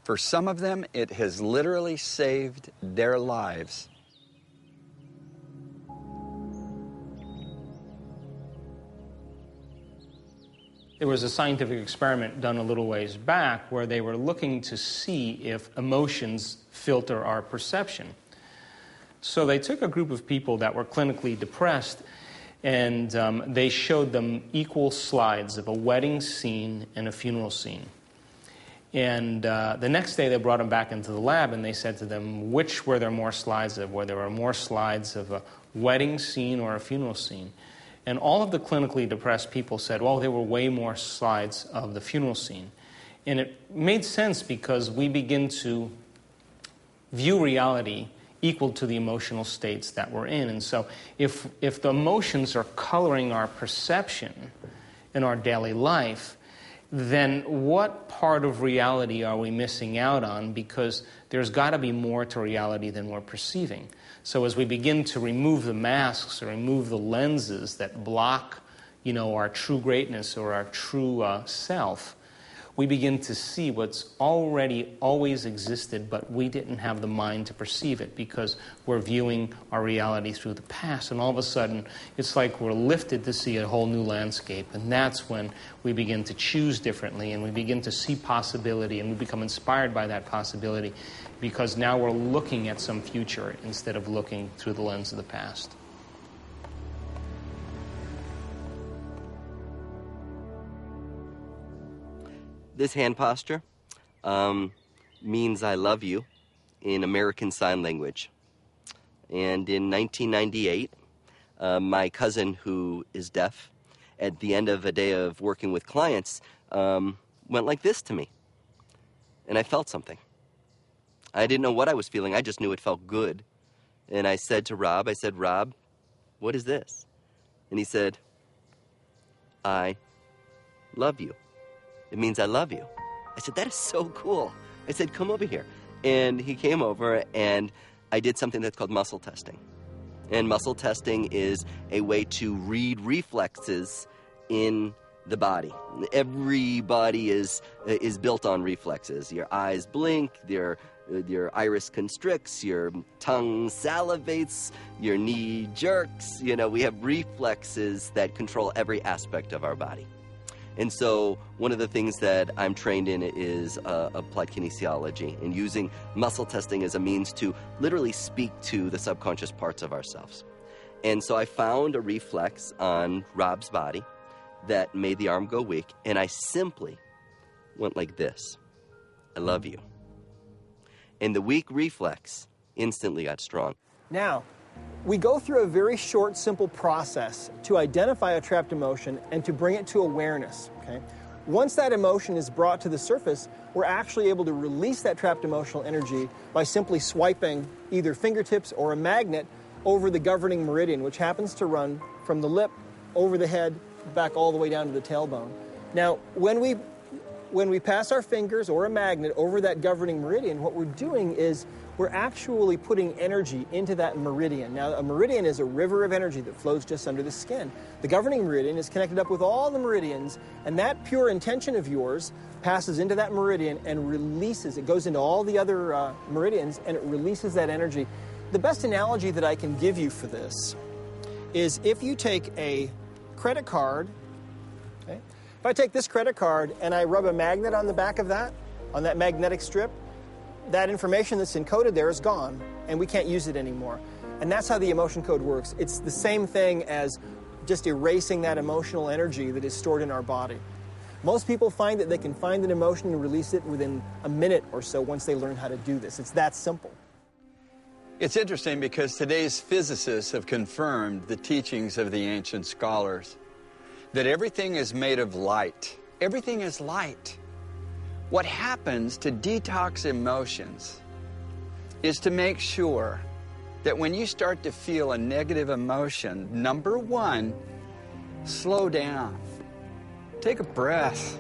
For some of them, it has literally saved their lives. There was a scientific experiment done a little ways back where they were looking to see if emotions filter our perception. So they took a group of people that were clinically depressed, and they showed them equal slides of a wedding scene and a funeral scene. And the next day they brought them back into the lab, and they said to them, which were there more slides of? Were there more slides of a wedding scene or a funeral scene? And all of the clinically depressed people said, well, there were way more slides of the funeral scene. And it made sense because we begin to view reality equal to the emotional states that we're in. And so if the emotions are coloring our perception in our daily life, then what part of reality are we missing out on? Because there's got to be more to reality than we're perceiving. So as we begin to remove the masks or remove the lenses that block, our true greatness or our true self, we begin to see what's already always existed, but we didn't have the mind to perceive it because we're viewing our reality through the past. And all of a sudden, it's like we're lifted to see a whole new landscape. And that's when we begin to choose differently, and we begin to see possibility, and we become inspired by that possibility because now we're looking at some future instead of looking through the lens of the past. This hand posture means I love you in American Sign Language. And in 1998, my cousin, who is deaf, at the end of a day of working with clients, went like this to me. And I felt something. I didn't know what I was feeling. I just knew it felt good. And I said to Rob, Rob, what is this? And he said, I love you. It means I love you. I said, that is so cool. I said, come over here. And he came over, and I did something that's called muscle testing. And muscle testing is a way to read reflexes in the body. Everybody is built on reflexes. Your eyes blink, your iris constricts, your tongue salivates, your knee jerks. You know, we have reflexes that control every aspect of our body. And so one of the things that I'm trained in is applied kinesiology, and using muscle testing as a means to literally speak to the subconscious parts of ourselves. And so I found a reflex on Rob's body that made the arm go weak, and I simply went like this. I love you. And the weak reflex instantly got strong. Now, we go through a very short, simple process to identify a trapped emotion and to bring it to awareness, okay? Once that emotion is brought to the surface, we're actually able to release that trapped emotional energy by simply swiping either fingertips or a magnet over the governing meridian, which happens to run from the lip, over the head, back all the way down to the tailbone. Now, when we pass our fingers or a magnet over that governing meridian, what we're doing is we're actually putting energy into that meridian. Now, a meridian is a river of energy that flows just under the skin. The governing meridian is connected up with all the meridians, and that pure intention of yours passes into that meridian and releases. It goes into all the other meridians, and it releases that energy. The best analogy that I can give you for this is if you take a credit card, okay? If I take this credit card and I rub a magnet on the back of that, on that magnetic strip, that information that's encoded there is gone, and we can't use it anymore. And that's how the emotion code works. It's the same thing as just erasing that emotional energy that is stored in our body. Most people find that they can find an emotion and release it within a minute or so once they learn how to do this. It's that simple. It's interesting because today's physicists have confirmed the teachings of the ancient scholars, that everything is made of light. Everything is light. What happens to detox emotions is to make sure that when you start to feel a negative emotion, number one, slow down. Take a breath.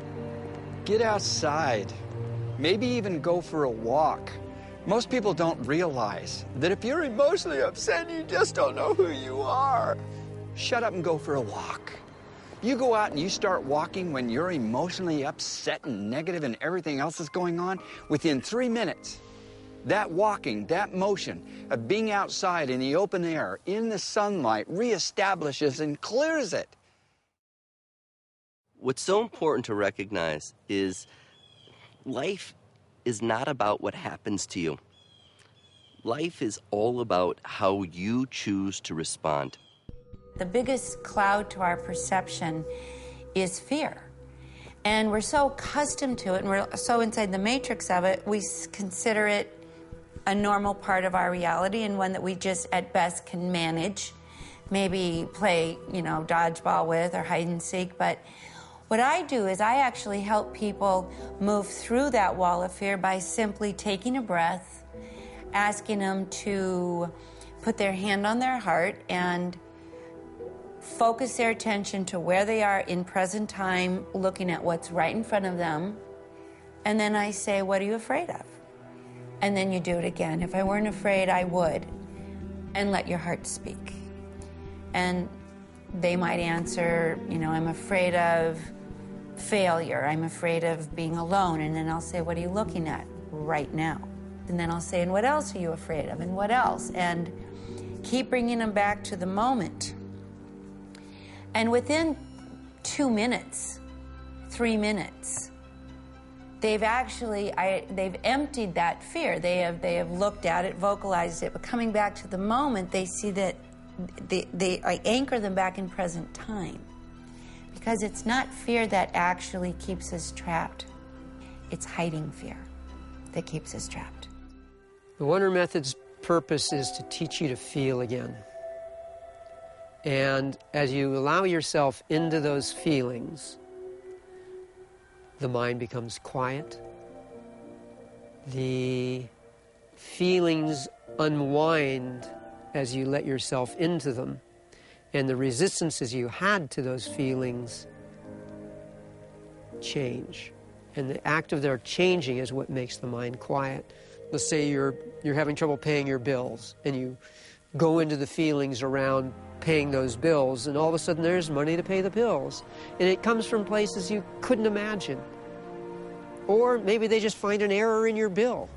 Get outside. Maybe even go for a walk. Most people don't realize that if you're emotionally upset, you just don't know who you are. Shut up and go for a walk. You go out and you start walking when you're emotionally upset and negative and everything else is going on, within 3 minutes, that walking, that motion of being outside in the open air, in the sunlight, reestablishes and clears it. What's so important to recognize is life is not about what happens to you. Life is all about how you choose to respond. The biggest cloud to our perception is fear. And we're so accustomed to it, and we're so inside the matrix of it, we consider it a normal part of our reality and one that we just, at best, can manage. Maybe play, dodgeball with or hide and seek. But what I do is I actually help people move through that wall of fear by simply taking a breath, asking them to put their hand on their heart and focus their attention to where they are in present time, looking at what's right in front of them. And then I say, what are you afraid of? And then you do it again. If I weren't afraid, I would. And let your heart speak. And they might answer, I'm afraid of failure. I'm afraid of being alone. And then I'll say, what are you looking at right now? And then I'll say, and what else are you afraid of? And what else? And keep bringing them back to the moment. And within 2 minutes, 3 minutes, they've emptied that fear. They have looked at it, vocalized it, but coming back to the moment, they see that I anchor them back in present time. Because it's not fear that actually keeps us trapped. It's hiding fear that keeps us trapped. The Wonder Method's purpose is to teach you to feel again. And as you allow yourself into those feelings, the mind becomes quiet. The feelings unwind as you let yourself into them. And the resistances you had to those feelings change. And the act of their changing is what makes the mind quiet. Let's say you're having trouble paying your bills, and you go into the feelings around paying those bills, and all of a sudden there's money to pay the bills. And it comes from places you couldn't imagine. Or maybe they just find an error in your bill.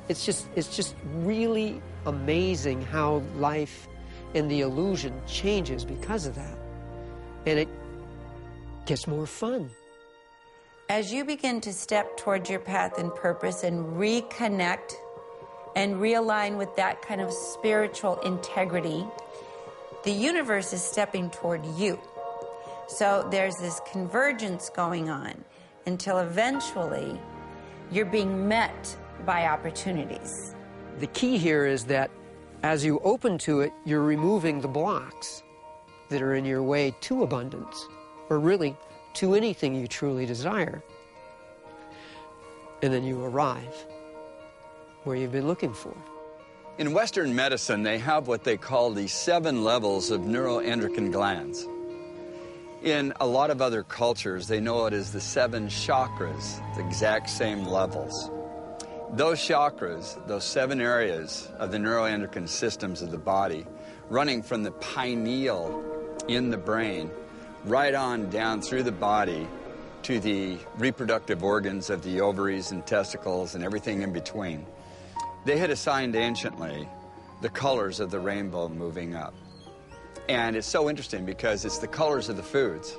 It's just really amazing how life and the illusion changes because of that. And it gets more fun. As you begin to step towards your path and purpose and reconnect and realign with that kind of spiritual integrity, the universe is stepping toward you. So there's this convergence going on until eventually you're being met by opportunities. The key here is that as you open to it, you're removing the blocks that are in your way to abundance, or really to anything you truly desire. And then you arrive where you've been looking for. In Western medicine, they have what they call the 7 levels of neuroendocrine glands. In a lot of other cultures, they know it as the 7 chakras, the exact same levels. Those chakras, those 7 areas of the neuroendocrine systems of the body, running from the pineal in the brain, right on down through the body to the reproductive organs of the ovaries and testicles and everything in between. They had assigned anciently the colors of the rainbow moving up. And it's so interesting because it's the colors of the foods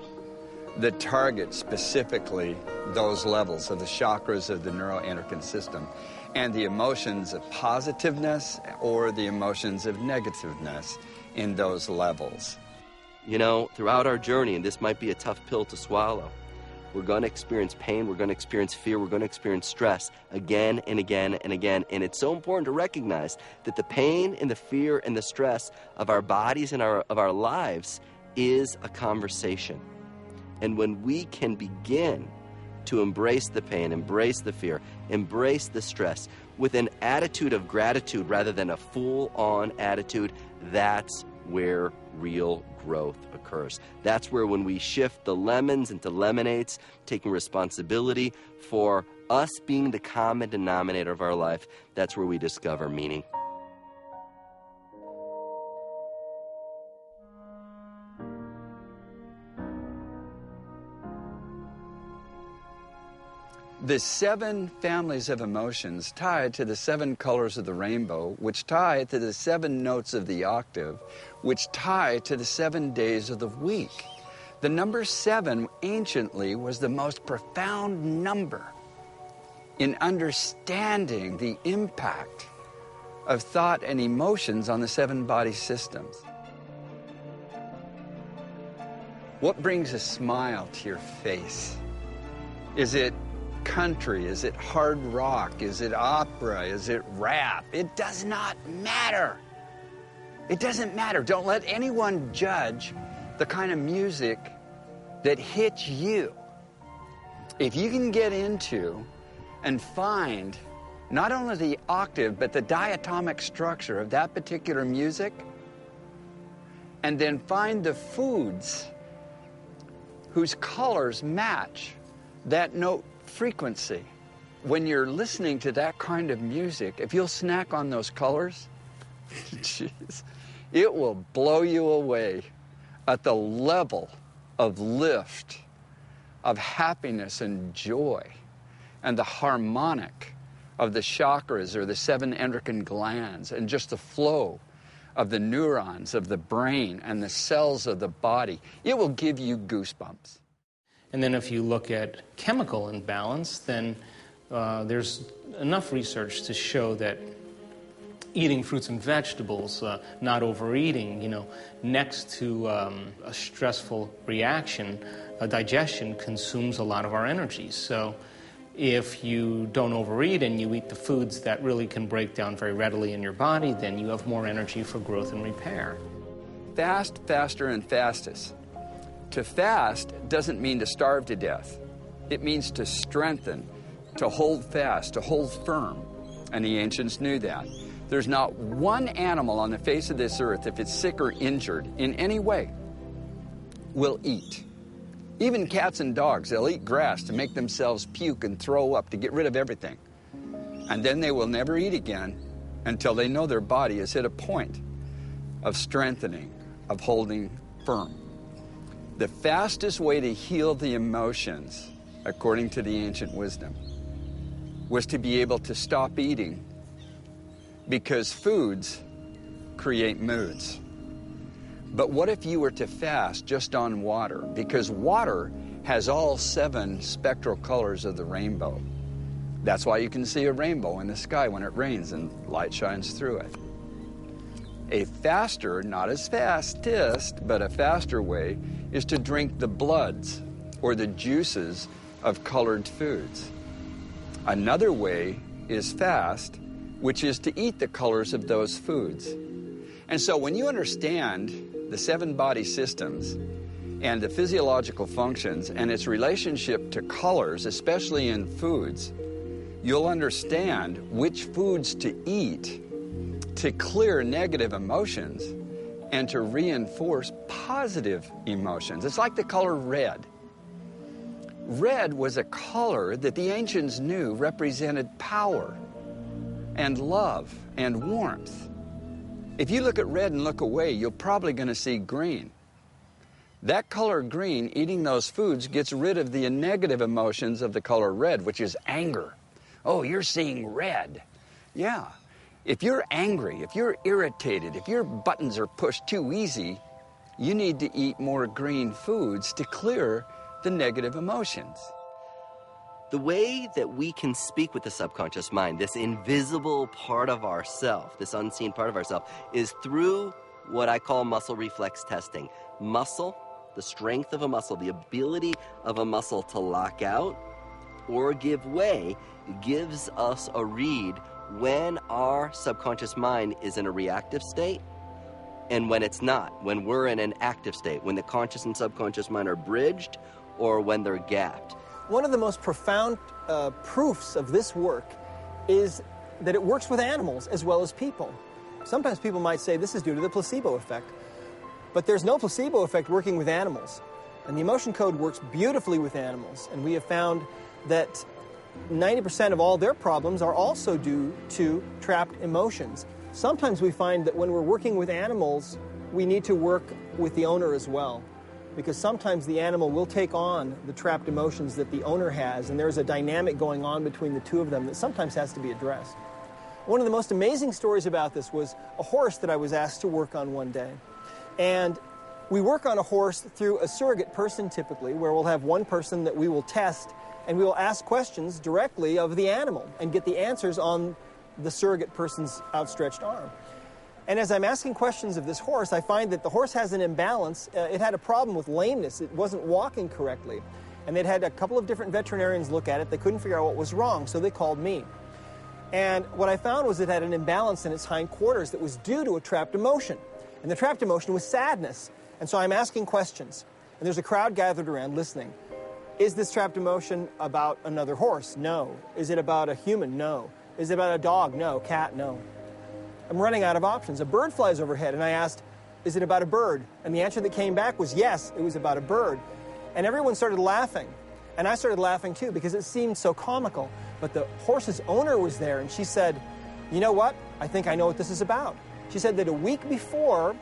that target specifically those levels of the chakras of the neuroendocrine system, and the emotions of positiveness or the emotions of negativeness in those levels. You know, throughout our journey, and this might be a tough pill to swallow, we're going to experience pain, we're going to experience fear, we're going to experience stress again and again and again. And it's so important to recognize that the pain and the fear and the stress of our bodies and of our lives is a conversation. And when we can begin to embrace the pain, embrace the fear, embrace the stress with an attitude of gratitude rather than a full-on attitude, that's where real growth occurs. That's where, when we shift the lemons into lemonades, taking responsibility for us being the common denominator of our life, that's where we discover meaning. The 7 families of emotions tied to the 7 colors of the rainbow, which tie to the 7 notes of the octave, which tie to the 7 days of the week. The number 7 anciently was the most profound number in understanding the impact of thought and emotions on the 7 body systems. What brings a smile to your face? Is it country? Is it hard rock? Is it opera? Is it rap? It does not matter. It doesn't matter. Don't let anyone judge the kind of music that hits you. If you can get into and find not only the octave, but the diatomic structure of that particular music, and then find the foods whose colors match that note frequency. When you're listening to that kind of music, if you'll snack on those colors, jeez, it will blow you away at the level of lift, of happiness and joy, and the harmonic of the chakras or the 7 endocrine glands, and just the flow of the neurons of the brain and the cells of the body. It will give you goosebumps. And then if you look at chemical imbalance, then there's enough research to show that eating fruits and vegetables, not overeating, next to a stressful reaction, digestion consumes a lot of our energy. So if you don't overeat and you eat the foods that really can break down very readily in your body, then you have more energy for growth and repair. Fast, faster, and fastest. To fast doesn't mean to starve to death. It means to strengthen, to hold fast, to hold firm. And the ancients knew that. There's not one animal on the face of this earth, if it's sick or injured in any way, will eat. Even cats and dogs, they'll eat grass to make themselves puke and throw up to get rid of everything. And then they will never eat again until they know their body has hit a point of strengthening, of holding firm. The fastest way to heal the emotions, according to the ancient wisdom, was to be able to stop eating, because foods create moods. But what if you were to fast just on water? Because water has all 7 spectral colors of the rainbow. That's why you can see a rainbow in the sky when it rains and light shines through it. A faster, not as fastest, but a faster way is to drink the bloods or the juices of colored foods. Another way is fast, which is to eat the colors of those foods. And so when you understand the 7 body systems and the physiological functions and its relationship to colors, especially in foods, you'll understand which foods to eat to clear negative emotions and to reinforce positive emotions. It's like the color red. Red was a color that the ancients knew represented power and love and warmth. If you look at red and look away, you're probably going to see green. That color green, eating those foods, gets rid of the negative emotions of the color red, which is anger. Oh, you're seeing red. Yeah. If you're angry, if you're irritated, if your buttons are pushed too easy, you need to eat more green foods to clear the negative emotions. The way that we can speak with the subconscious mind, this invisible part of ourself, this unseen part of ourself, is through what I call muscle reflex testing. Muscle, the strength of a muscle, the ability of a muscle to lock out or give way, gives us a read when our subconscious mind is in a reactive state and when it's not, when we're in an active state, when the conscious and subconscious mind are bridged or when they're gapped. One of the most profound proofs of this work is that it works with animals as well as people. Sometimes people might say this is due to the placebo effect, but there's no placebo effect working with animals. And the emotion code works beautifully with animals, and we have found that 90% of all their problems are also due to trapped emotions. Sometimes we find that when we're working with animals, we need to work with the owner as well, because sometimes the animal will take on the trapped emotions that the owner has, and there's a dynamic going on between the two of them that sometimes has to be addressed. One of the most amazing stories about this was a horse that I was asked to work on one day. And we work on a horse through a surrogate person typically, where we'll have one person that we will test, and we will ask questions directly of the animal and get the answers on the surrogate person's outstretched arm. And as I'm asking questions of this horse, I find that the horse has an imbalance. It had a problem with lameness. It wasn't walking correctly. And they'd had a couple of different veterinarians look at it. They couldn't figure out what was wrong, so they called me. And what I found was it had an imbalance in its hindquarters that was due to a trapped emotion. And the trapped emotion was sadness. And so I'm asking questions. And there's a crowd gathered around listening. Is this trapped emotion about another horse? No. Is it about a human? No. Is it about a dog? No. Cat? No. I'm running out of options. A bird flies overhead, and I asked, is it about a bird? And the answer that came back was yes, it was about a bird. And everyone started laughing. And I started laughing too, because it seemed so comical. But the horse's owner was there, and she said, you know what? I think I know what this is about. She said that a week before,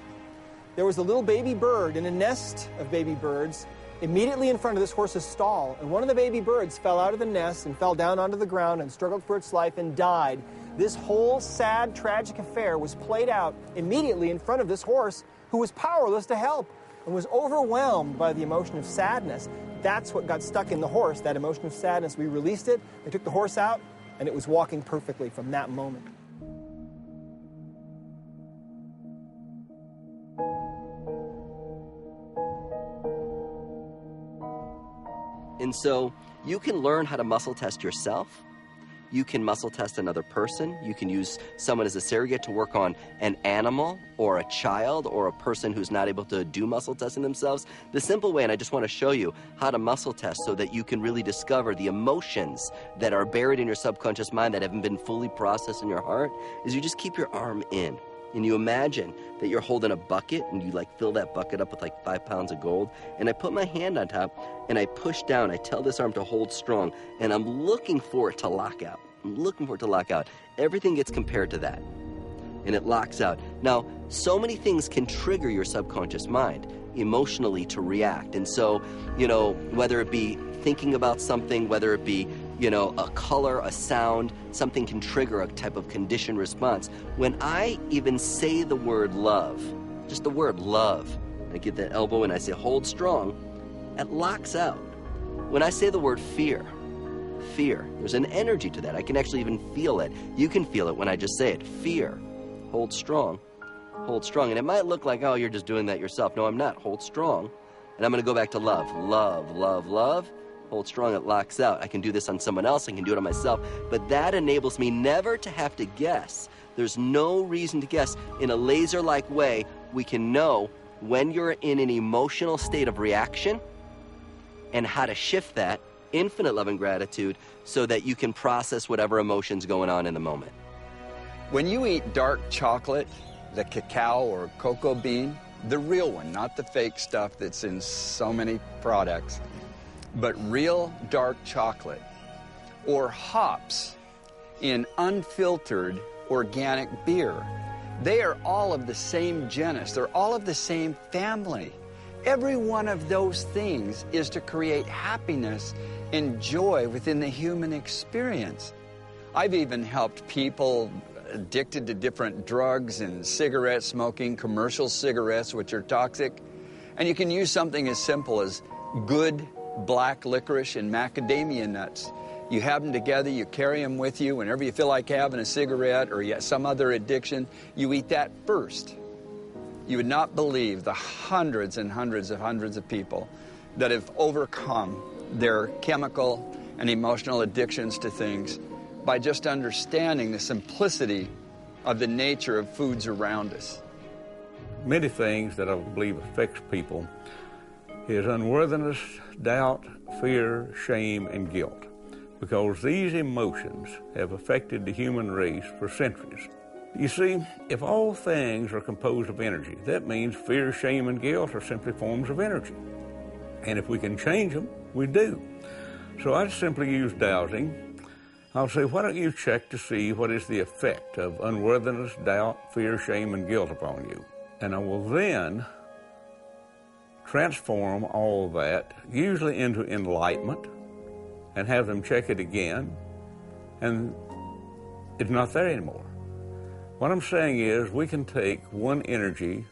there was a little baby bird in a nest of baby birds immediately in front of this horse's stall, and one of the baby birds fell out of the nest and fell down onto the ground and struggled for its life and died. This whole sad, tragic affair was played out immediately in front of this horse, who was powerless to help and was overwhelmed by the emotion of sadness. That's what got stuck in the horse, that emotion of sadness. We released it, they took the horse out, and it was walking perfectly from that moment. And so you can learn how to muscle test yourself. You can muscle test another person. You can use someone as a surrogate to work on an animal or a child or a person who's not able to do muscle testing themselves. The simple way, and I just want to show you how to muscle test so that you can really discover the emotions that are buried in your subconscious mind that haven't been fully processed in your heart, is you just keep your arm in. And you imagine that you're holding a bucket and you like fill that bucket up with like 5 pounds of gold. And I put my hand on top and I push down. I tell this arm to hold strong and I'm looking for it to lock out. I'm looking for it to lock out. Everything gets compared to that and it locks out. Now, so many things can trigger your subconscious mind emotionally to react. And so, you know, whether it be thinking about something, whether it be, you know, a color, a sound, something can trigger a type of conditioned response. When I even say the word love, just the word love, I get that elbow and I say hold strong, it locks out. When I say the word fear, there's an energy to that. I can actually even feel it. You can feel it when I just say it. Fear, hold strong, hold strong. And it might look like, oh, you're just doing that yourself. No, I'm not. Hold strong. And I'm going to go back to love. Love, love, love. Hold strong, it locks out. I can do this on someone else, I can do it on myself, but that enables me never to have to guess. There's no reason to guess. In a laser-like way, we can know when you're in an emotional state of reaction and how to shift that, infinite love and gratitude, so that you can process whatever emotion's going on in the moment. When you eat dark chocolate, the cacao or cocoa bean, the real one, not the fake stuff that's in so many products, but real dark chocolate, or hops in unfiltered organic beer, they are all of the same genus. They're all of the same family. Every one of those things is to create happiness and joy within the human experience. I've even helped people addicted to different drugs and cigarette smoking, commercial cigarettes, which are toxic. And you can use something as simple as good black licorice and macadamia nuts. You have them together, you carry them with you. Whenever you feel like having a cigarette or yet some other addiction, you eat that first. You would not believe the hundreds and hundreds of people that have overcome their chemical and emotional addictions to things by just understanding the simplicity of the nature of foods around us. Many things that I believe affects people is unworthiness, doubt, fear, shame, and guilt, because these emotions have affected the human race for centuries. You see, if all things are composed of energy, that means fear, shame, and guilt are simply forms of energy. And if we can change them, we do. So I simply use dowsing. I'll say, why don't you check to see what is the effect of unworthiness, doubt, fear, shame, and guilt upon you? And I will then transform all that, usually into enlightenment, and have them check it again, and it's not there anymore. What I'm saying is we can take one energy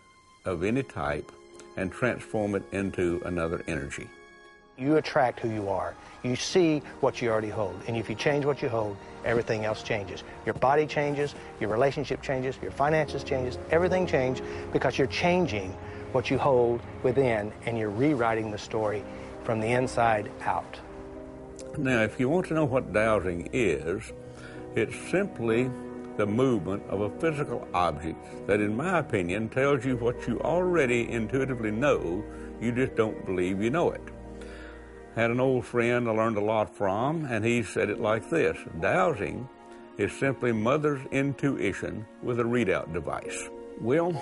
of any type and transform it into another energy. You attract who you are. You see what you already hold. And if you change what you hold, everything else changes. Your body changes, your relationship changes, your finances changes, everything changes because you're changing what you hold within and you're rewriting the story from the inside out. Now, if you want to know what dowsing is, it's simply the movement of a physical object that, in my opinion, tells you what you already intuitively know, you just don't believe you know it. I had an old friend I learned a lot from, and he said it like this: dowsing is simply mother's intuition with a readout device. Well,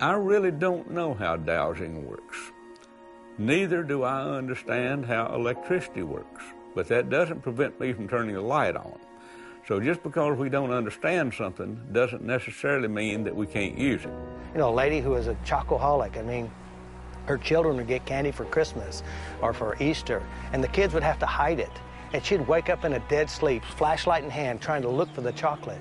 I really don't know how dowsing works. Neither do I understand how electricity works, but that doesn't prevent me from turning the light on. So just because we don't understand something doesn't necessarily mean that we can't use it. You know, a lady who is a chocoholic, I mean, Her children would get candy for Christmas or for Easter, and the kids would have to hide it. And she'd wake up in a dead sleep, flashlight in hand, trying to look for the chocolate.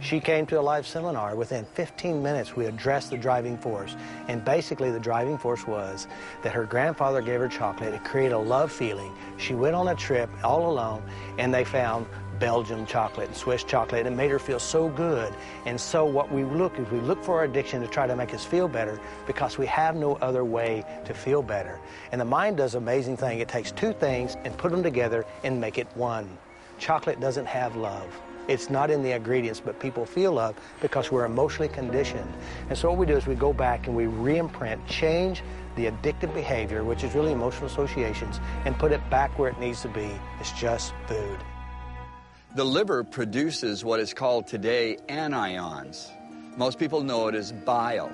She came to a live seminar. Within 15 minutes, we addressed the driving force. And basically, the driving force was that her grandfather gave her chocolate. It created a love feeling. She went on a trip all alone, and they found Belgian chocolate and Swiss chocolate. It made her feel so good. And so what we look is we look for our addiction to try to make us feel better because we have no other way to feel better. And the mind does an amazing thing. It takes two things and put them together and make it one. Chocolate doesn't have love. It's not in the ingredients, but people feel love because we're emotionally conditioned. And so what we do is we go back and we re-imprint, change the addictive behavior, which is really emotional associations, and put it back where it needs to be. It's just food. The liver produces what is called today anions. Most people know it as bile.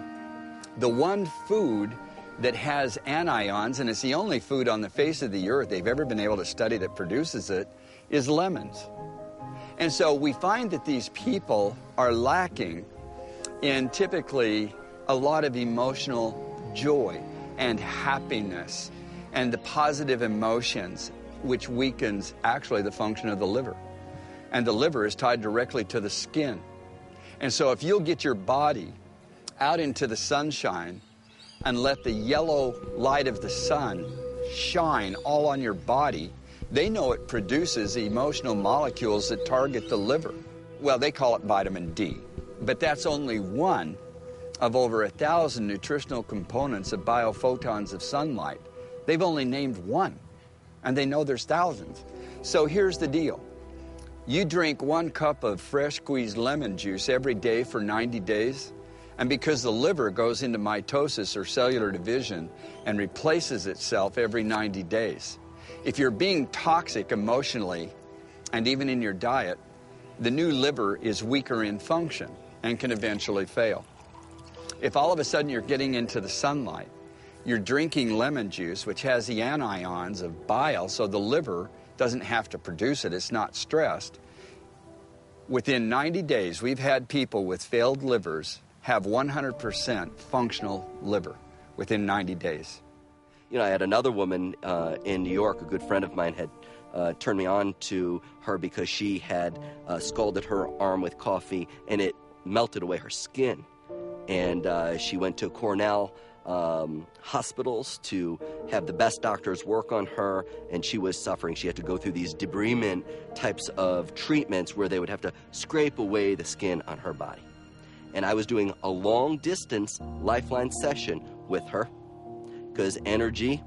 The one food that has anions, and it's the only food on the face of the earth they've ever been able to study that produces it, is lemons. And so we find that these people are lacking in typically a lot of emotional joy and happiness and the positive emotions, which weakens actually the function of the liver. And the liver is tied directly to the skin. And so if you'll get your body out into the sunshine and let the yellow light of the sun shine all on your body, they know it produces emotional molecules that target the liver. Well, they call it vitamin D, but that's only one of over 1,000 nutritional components of biophotons of sunlight. They've only named one, and they know there's thousands. So here's the deal. You drink 1 cup of fresh squeezed lemon juice every day for 90 days, and because the liver goes into mitosis or cellular division and replaces itself every 90 days, if you're being toxic emotionally and even in your diet, the new liver is weaker in function and can eventually fail. If all of a sudden you're getting into the sunlight, you're drinking lemon juice, which has the anions of bile, so the liver doesn't have to produce it, it's not stressed. Within 90 days, we've had people with failed livers have 100% functional liver within 90 days. You know, I had another woman in New York, a good friend of mine had turned me on to her because she had scalded her arm with coffee and it melted away her skin. And she went to Cornell hospitals to have the best doctors work on her, and she was suffering. She had to go through these debridement types of treatments where they would have to scrape away the skin on her body. And I was doing a long-distance lifeline session with her because energy,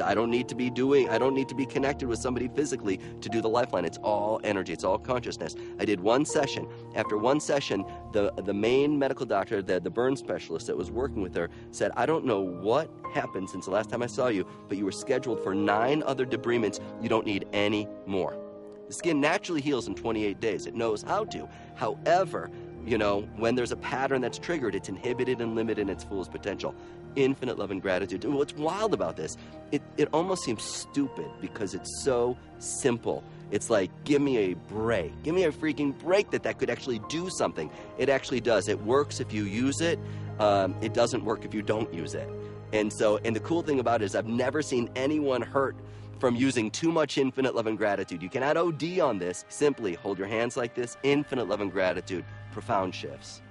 I don't need to be connected with somebody physically to do the lifeline. It's all energy. It's all consciousness. I did one session. After one session, the main medical doctor, the burn specialist that was working with her, said, I don't know what happened since the last time I saw you, but you were scheduled for 9 other debridements. You don't need any more. The skin naturally heals in 28 days. It knows how to. However, you know, when there's a pattern that's triggered, it's inhibited and limited in its fullest potential. Infinite love and gratitude. And what's wild about this, it almost seems stupid because it's so simple. It's like, give me a break. Give me a freaking break that could actually do something. It actually does. It works if you use it. It doesn't work if you don't use it. And the cool thing about it is I've never seen anyone hurt from using too much infinite love and gratitude. You cannot OD on this. Simply hold your hands like this, infinite love and gratitude, profound shifts.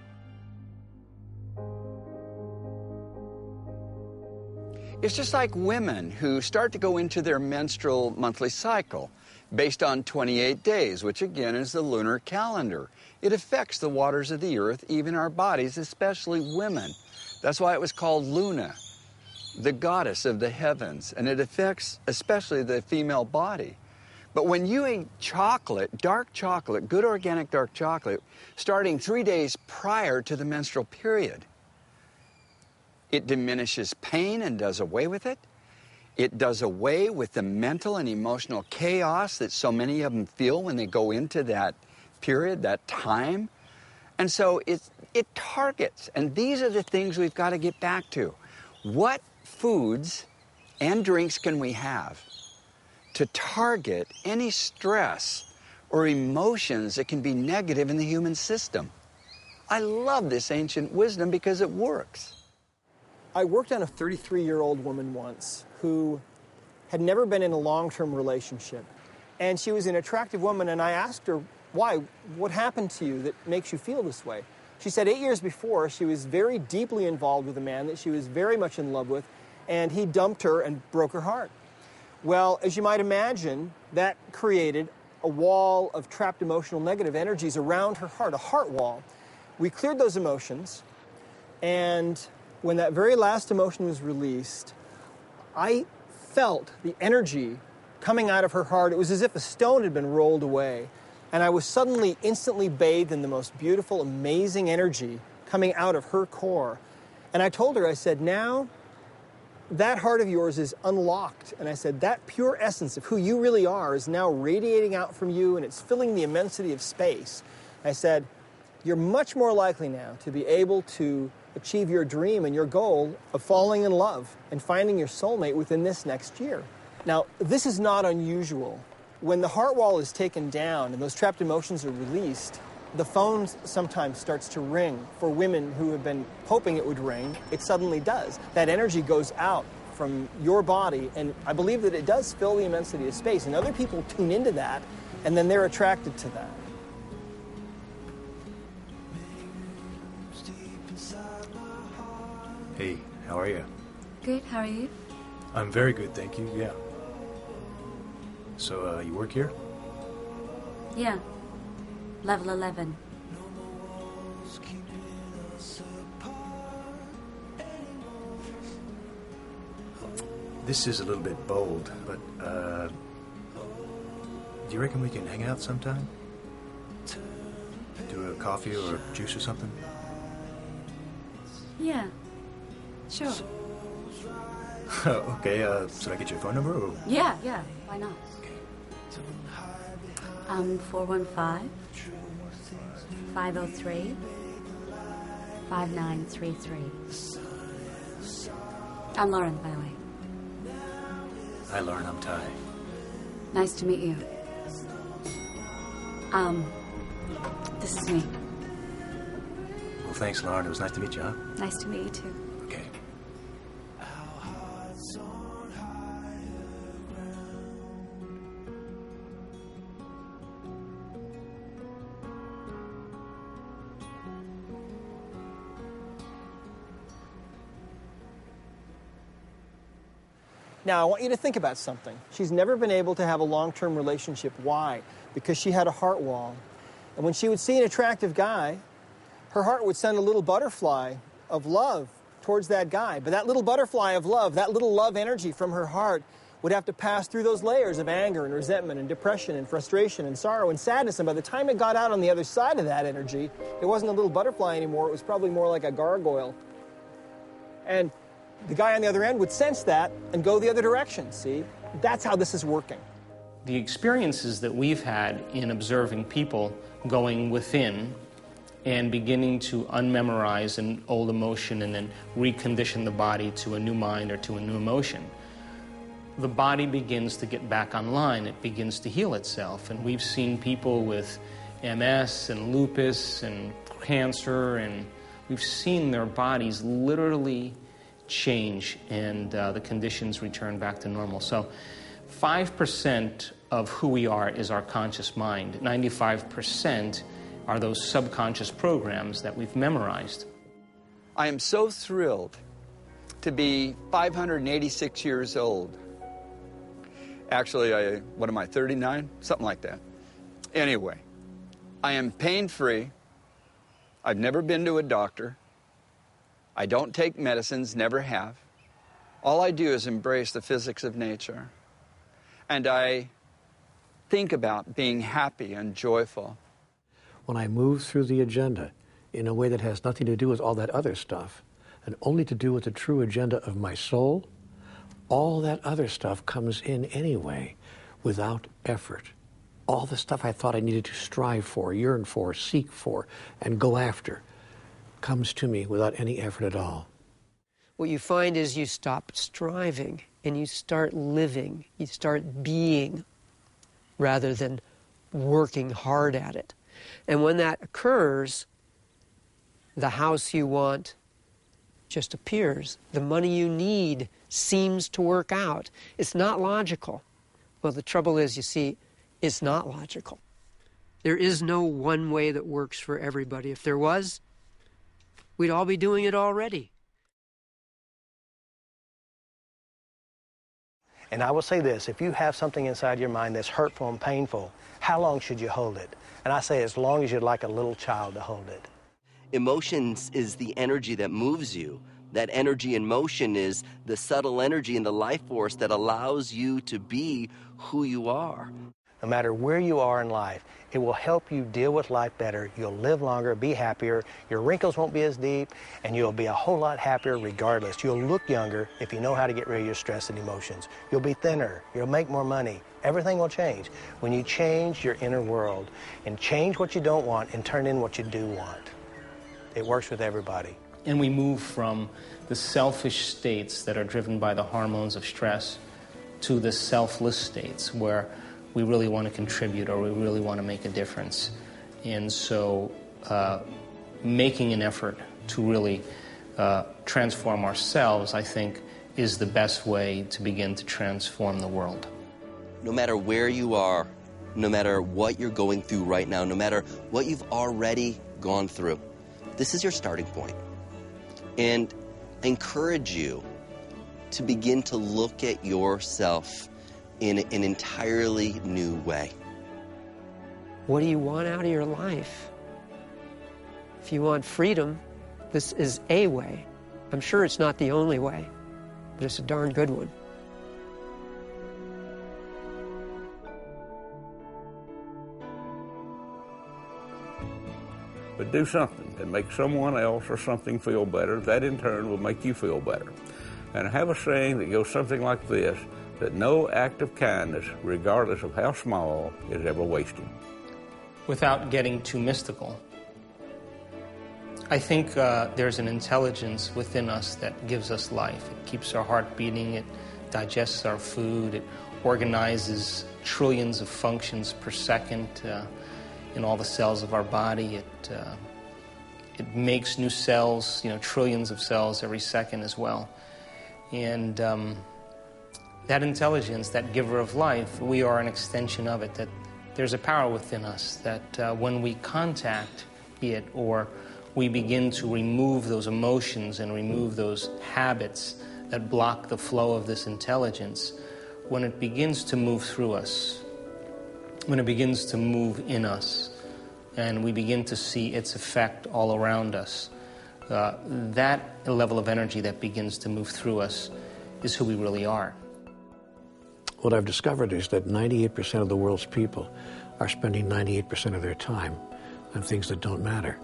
It's just like women who start to go into their menstrual monthly cycle based on 28 days, which again is the lunar calendar. It affects the waters of the earth, even our bodies, especially women. That's why it was called Luna, the goddess of the heavens, and it affects especially the female body. But when you eat chocolate, dark chocolate, good organic dark chocolate, starting 3 days prior to the menstrual period, it diminishes pain and does away with it. It does away with the mental and emotional chaos that so many of them feel when they go into that period, that time. And so it targets, and these are the things we've got to get back to. What foods and drinks can we have to target any stress or emotions that can be negative in the human system? I love this ancient wisdom because it works. I worked on a 33-year-old woman once who had never been in a long-term relationship. And she was an attractive woman, and I asked her, why? What happened to you that makes you feel this way? She said 8 years before, she was very deeply involved with a man that she was very much in love with, and he dumped her and broke her heart. Well, as you might imagine, that created a wall of trapped emotional negative energies around her heart, a heart wall. We cleared those emotions, and when that very last emotion was released, I felt the energy coming out of her heart. It was as if a stone had been rolled away. And I was suddenly, instantly bathed in the most beautiful, amazing energy coming out of her core. And I told her, I said, now that heart of yours is unlocked. And I said, that pure essence of who you really are is now radiating out from you, and it's filling the immensity of space. I said, you're much more likely now to be able to achieve your dream and your goal of falling in love and finding your soulmate within this next year. Now, this is not unusual. When the heart wall is taken down and those trapped emotions are released, the phone sometimes starts to ring. For women who have been hoping it would ring, it suddenly does. That energy goes out from your body, and I believe that it does fill the immensity of space, and other people tune into that, and then they're attracted to that. Hey, how are you? Good, how are you? I'm very good, thank you, yeah. So, you work here? Yeah. Level 11. This is a little bit bold, but, do you reckon we can hang out sometime? Do a coffee or juice or something? Yeah. Sure. Okay, should I get your phone number, or? Yeah, why not? 415 503 5933. I'm Lauren, by the way. Hi, Lauren, I'm Ty. Nice to meet you. This is me. Well, thanks, Lauren. It was nice to meet you, huh? Nice to meet you, too. Okay. Now, I want you to think about something. She's never been able to have a long-term relationship. Why? Because she had a heart wall. And when she would see an attractive guy, her heart would send a little butterfly of love towards that guy. But that little butterfly of love, that little love energy from her heart would have to pass through those layers of anger and resentment and depression and frustration and sorrow and sadness. And by the time it got out on the other side of that energy, it wasn't a little butterfly anymore. It was probably more like a gargoyle. And the guy on the other end would sense that and go the other direction, see? That's how this is working. The experiences that we've had in observing people going within and beginning to unmemorize an old emotion and then recondition the body to a new mind or to a new emotion, the body begins to get back online. It begins to heal itself. And we've seen people with MS and lupus and cancer, and we've seen their bodies literally change, and the conditions return back to normal. So 5% of who we are is our conscious mind. 95% are those subconscious programs that we've memorized. I am so thrilled to be 586 years old. Actually, what am I, 39? Something like that. Anyway, I am pain-free. I've never been to a doctor. I don't take medicines, never have. All I do is embrace the physics of nature. And I think about being happy and joyful. When I move through the agenda in a way that has nothing to do with all that other stuff, and only to do with the true agenda of my soul, all that other stuff comes in anyway, without effort. All the stuff I thought I needed to strive for, yearn for, seek for, and go after comes to me without any effort at all. What you find is you stop striving and you start living. You start being rather than working hard at it. And when that occurs, the house you want, just appears. The money you need seems to work out. It's not logical. Well, the trouble is, you see, it's not logical. There is no one way that works for everybody. If there was, we'd all be doing it already. And I will say this, if you have something inside your mind that's hurtful and painful, how long should you hold it? And I say as long as you'd like a little child to hold it. Emotions is the energy that moves you. That energy in motion is the subtle energy in the life force that allows you to be who you are. No matter where you are in life, it will help you deal with life better. You'll live longer, be happier, your wrinkles won't be as deep, and you'll be a whole lot happier regardless. You'll look younger if you know how to get rid of your stress and emotions. You'll be thinner, you'll make more money. Everything will change when you change your inner world and change what you don't want and turn in what you do want. It works with everybody. And we move from the selfish states that are driven by the hormones of stress to the selfless states where we really want to contribute or we really want to make a difference. And so making an effort to really transform ourselves, I think, is the best way to begin to transform the world. No matter where you are, no matter what you're going through right now, no matter what you've already gone through, this is your starting point. And I encourage you to begin to look at yourself in an entirely new way. What do you want out of your life? If you want freedom, this is a way. I'm sure it's not the only way, but it's a darn good one. But do something that makes someone else or something feel better. That in turn will make you feel better. And I have a saying that goes something like this, that no act of kindness, regardless of how small, is ever wasted. Without getting too mystical, I think there's an intelligence within us that gives us life. It keeps our heart beating, it digests our food, it organizes trillions of functions per second in all the cells of our body. It makes new cells, trillions of cells every second as well. And that intelligence, that giver of life, we are an extension of it, that there's a power within us that when we contact it or we begin to remove those emotions and remove those habits that block the flow of this intelligence, when it begins to move through us, when it begins to move in us, and we begin to see its effect all around us, that level of energy that begins to move through us is who we really are. What I've discovered is that 98% of the world's people are spending 98% of their time on things that don't matter.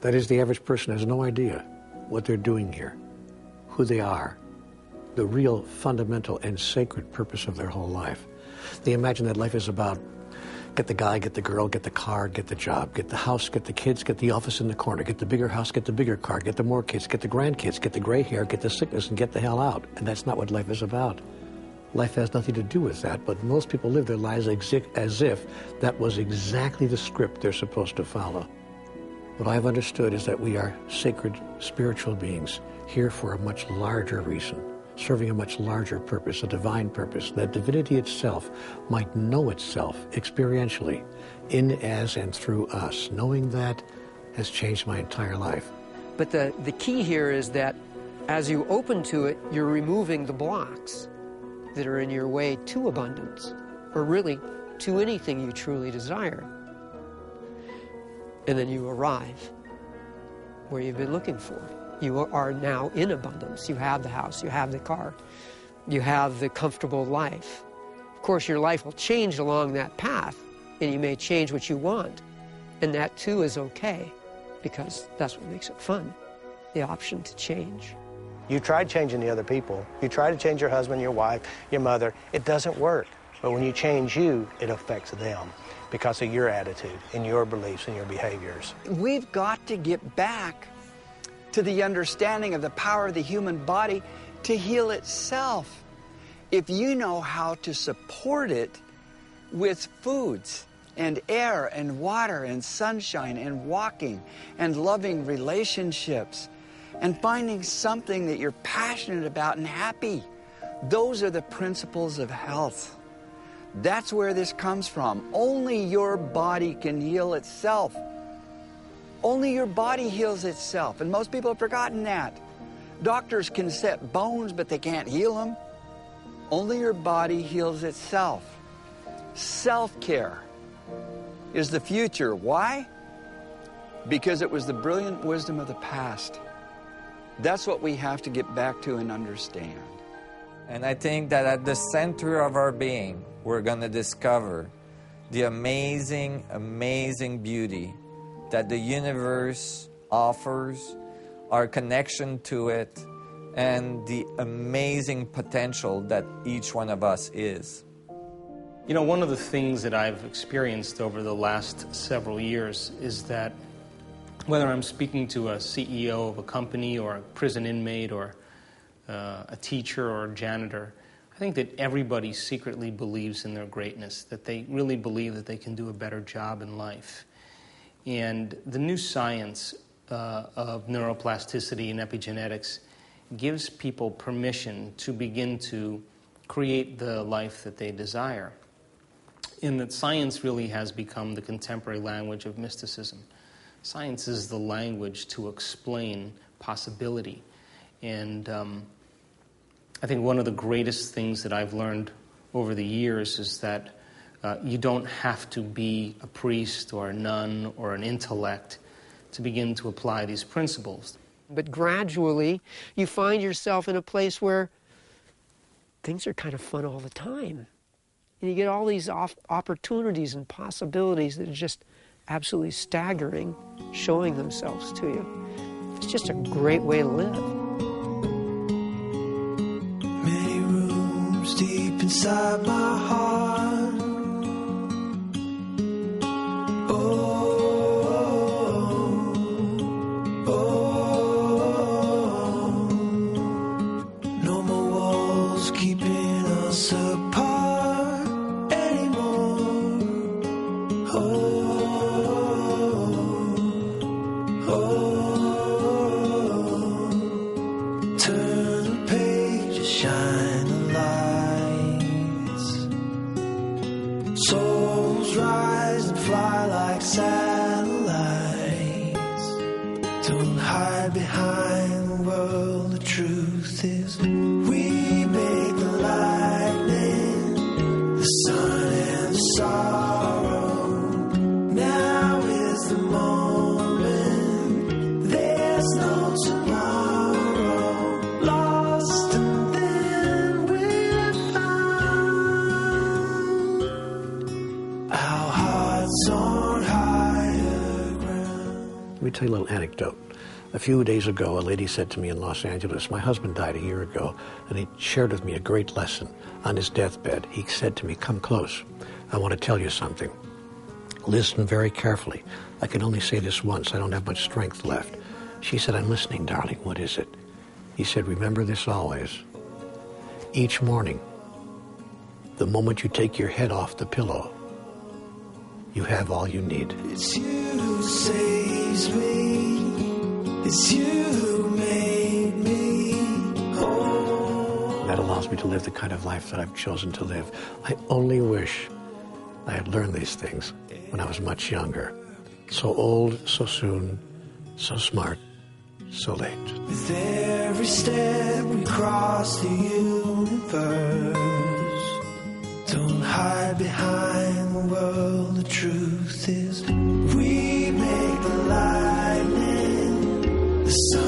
That is, the average person has no idea what they're doing here, who they are, the real fundamental and sacred purpose of their whole life. They imagine that life is about get the guy, get the girl, get the car, get the job, get the house, get the kids, get the office in the corner, get the bigger house, get the bigger car, get the more kids, get the grandkids, get the gray hair, get the sickness, and get the hell out. And that's not what life is about. Life has nothing to do with that, but most people live their lives as if that was exactly the script they're supposed to follow. What I've understood is that we are sacred spiritual beings here for a much larger reason, serving a much larger purpose, a divine purpose, that divinity itself might know itself experientially in, as, and through us. Knowing that has changed my entire life. But the key here is that as you open to it, you're removing the blocks that are in your way to abundance, or really to anything you truly desire. And then you arrive where you've been looking for. You are now in abundance. You have the house, you have the car, you have the comfortable life. Of course, your life will change along that path, and you may change what you want. And that too is okay, because that's what makes it fun, the option to change. You tried changing the other people. You try to change your husband, your wife, your mother. It doesn't work. But when you change you, it affects them because of your attitude and your beliefs and your behaviors. We've got to get back to the understanding of the power of the human body to heal itself. If you know how to support it with foods and air and water and sunshine and walking and loving relationships and finding something that you're passionate about and happy. Those are the principles of health. That's where this comes from. Only your body can heal itself. Only your body heals itself, and most people have forgotten that. Doctors can set bones, but they can't heal them. Only your body heals itself. Self-care is the future. Why? Because it was the brilliant wisdom of the past. That's what we have to get back to and understand. And I think that at the center of our being, we're going to discover the amazing, amazing beauty that the universe offers, our connection to it, and the amazing potential that each one of us is. You know, one of the things that I've experienced over the last several years is that whether I'm speaking to a CEO of a company or a prison inmate or a teacher or a janitor, I think that everybody secretly believes in their greatness, that they really believe that they can do a better job in life. And the new science of neuroplasticity and epigenetics gives people permission to begin to create the life that they desire. And that science really has become the contemporary language of mysticism. Science is the language to explain possibility. And I think one of the greatest things that I've learned over the years is that you don't have to be a priest or a nun or an intellect to begin to apply these principles. But gradually, you find yourself in a place where things are kind of fun all the time. And you get all these opportunities and possibilities that are just absolutely staggering, showing themselves to you. It's just a great way to live. Many rooms deep inside my heart. No more walls keeping us apart anymore. Turn the page, shine the lights. Souls rise and fly like satellites. Don't hide behind the world, the truth is we make the lightning, the sun and the sorrow. Now is the moment, there's no tomorrow. Lost and then we're found, our hearts on higher ground. Let me tell you a little anecdote. A few days ago, a lady said to me in Los Angeles, my husband died a year ago, and he shared with me a great lesson. On his deathbed, he said to me, come close. I want to tell you something. Listen very carefully. I can only say this once. I don't have much strength left. She said, I'm listening, darling. What is it? He said, remember this always. Each morning, the moment you take your head off the pillow, you have all you need. It's you who saves me. It's you who made me whole. That allows me to live the kind of life that I've chosen to live. I only wish I had learned these things when I was much younger. So old, so soon, so smart, so late. With every step we cross the universe. Don't hide behind the world, the truth is we make the lightning, the sun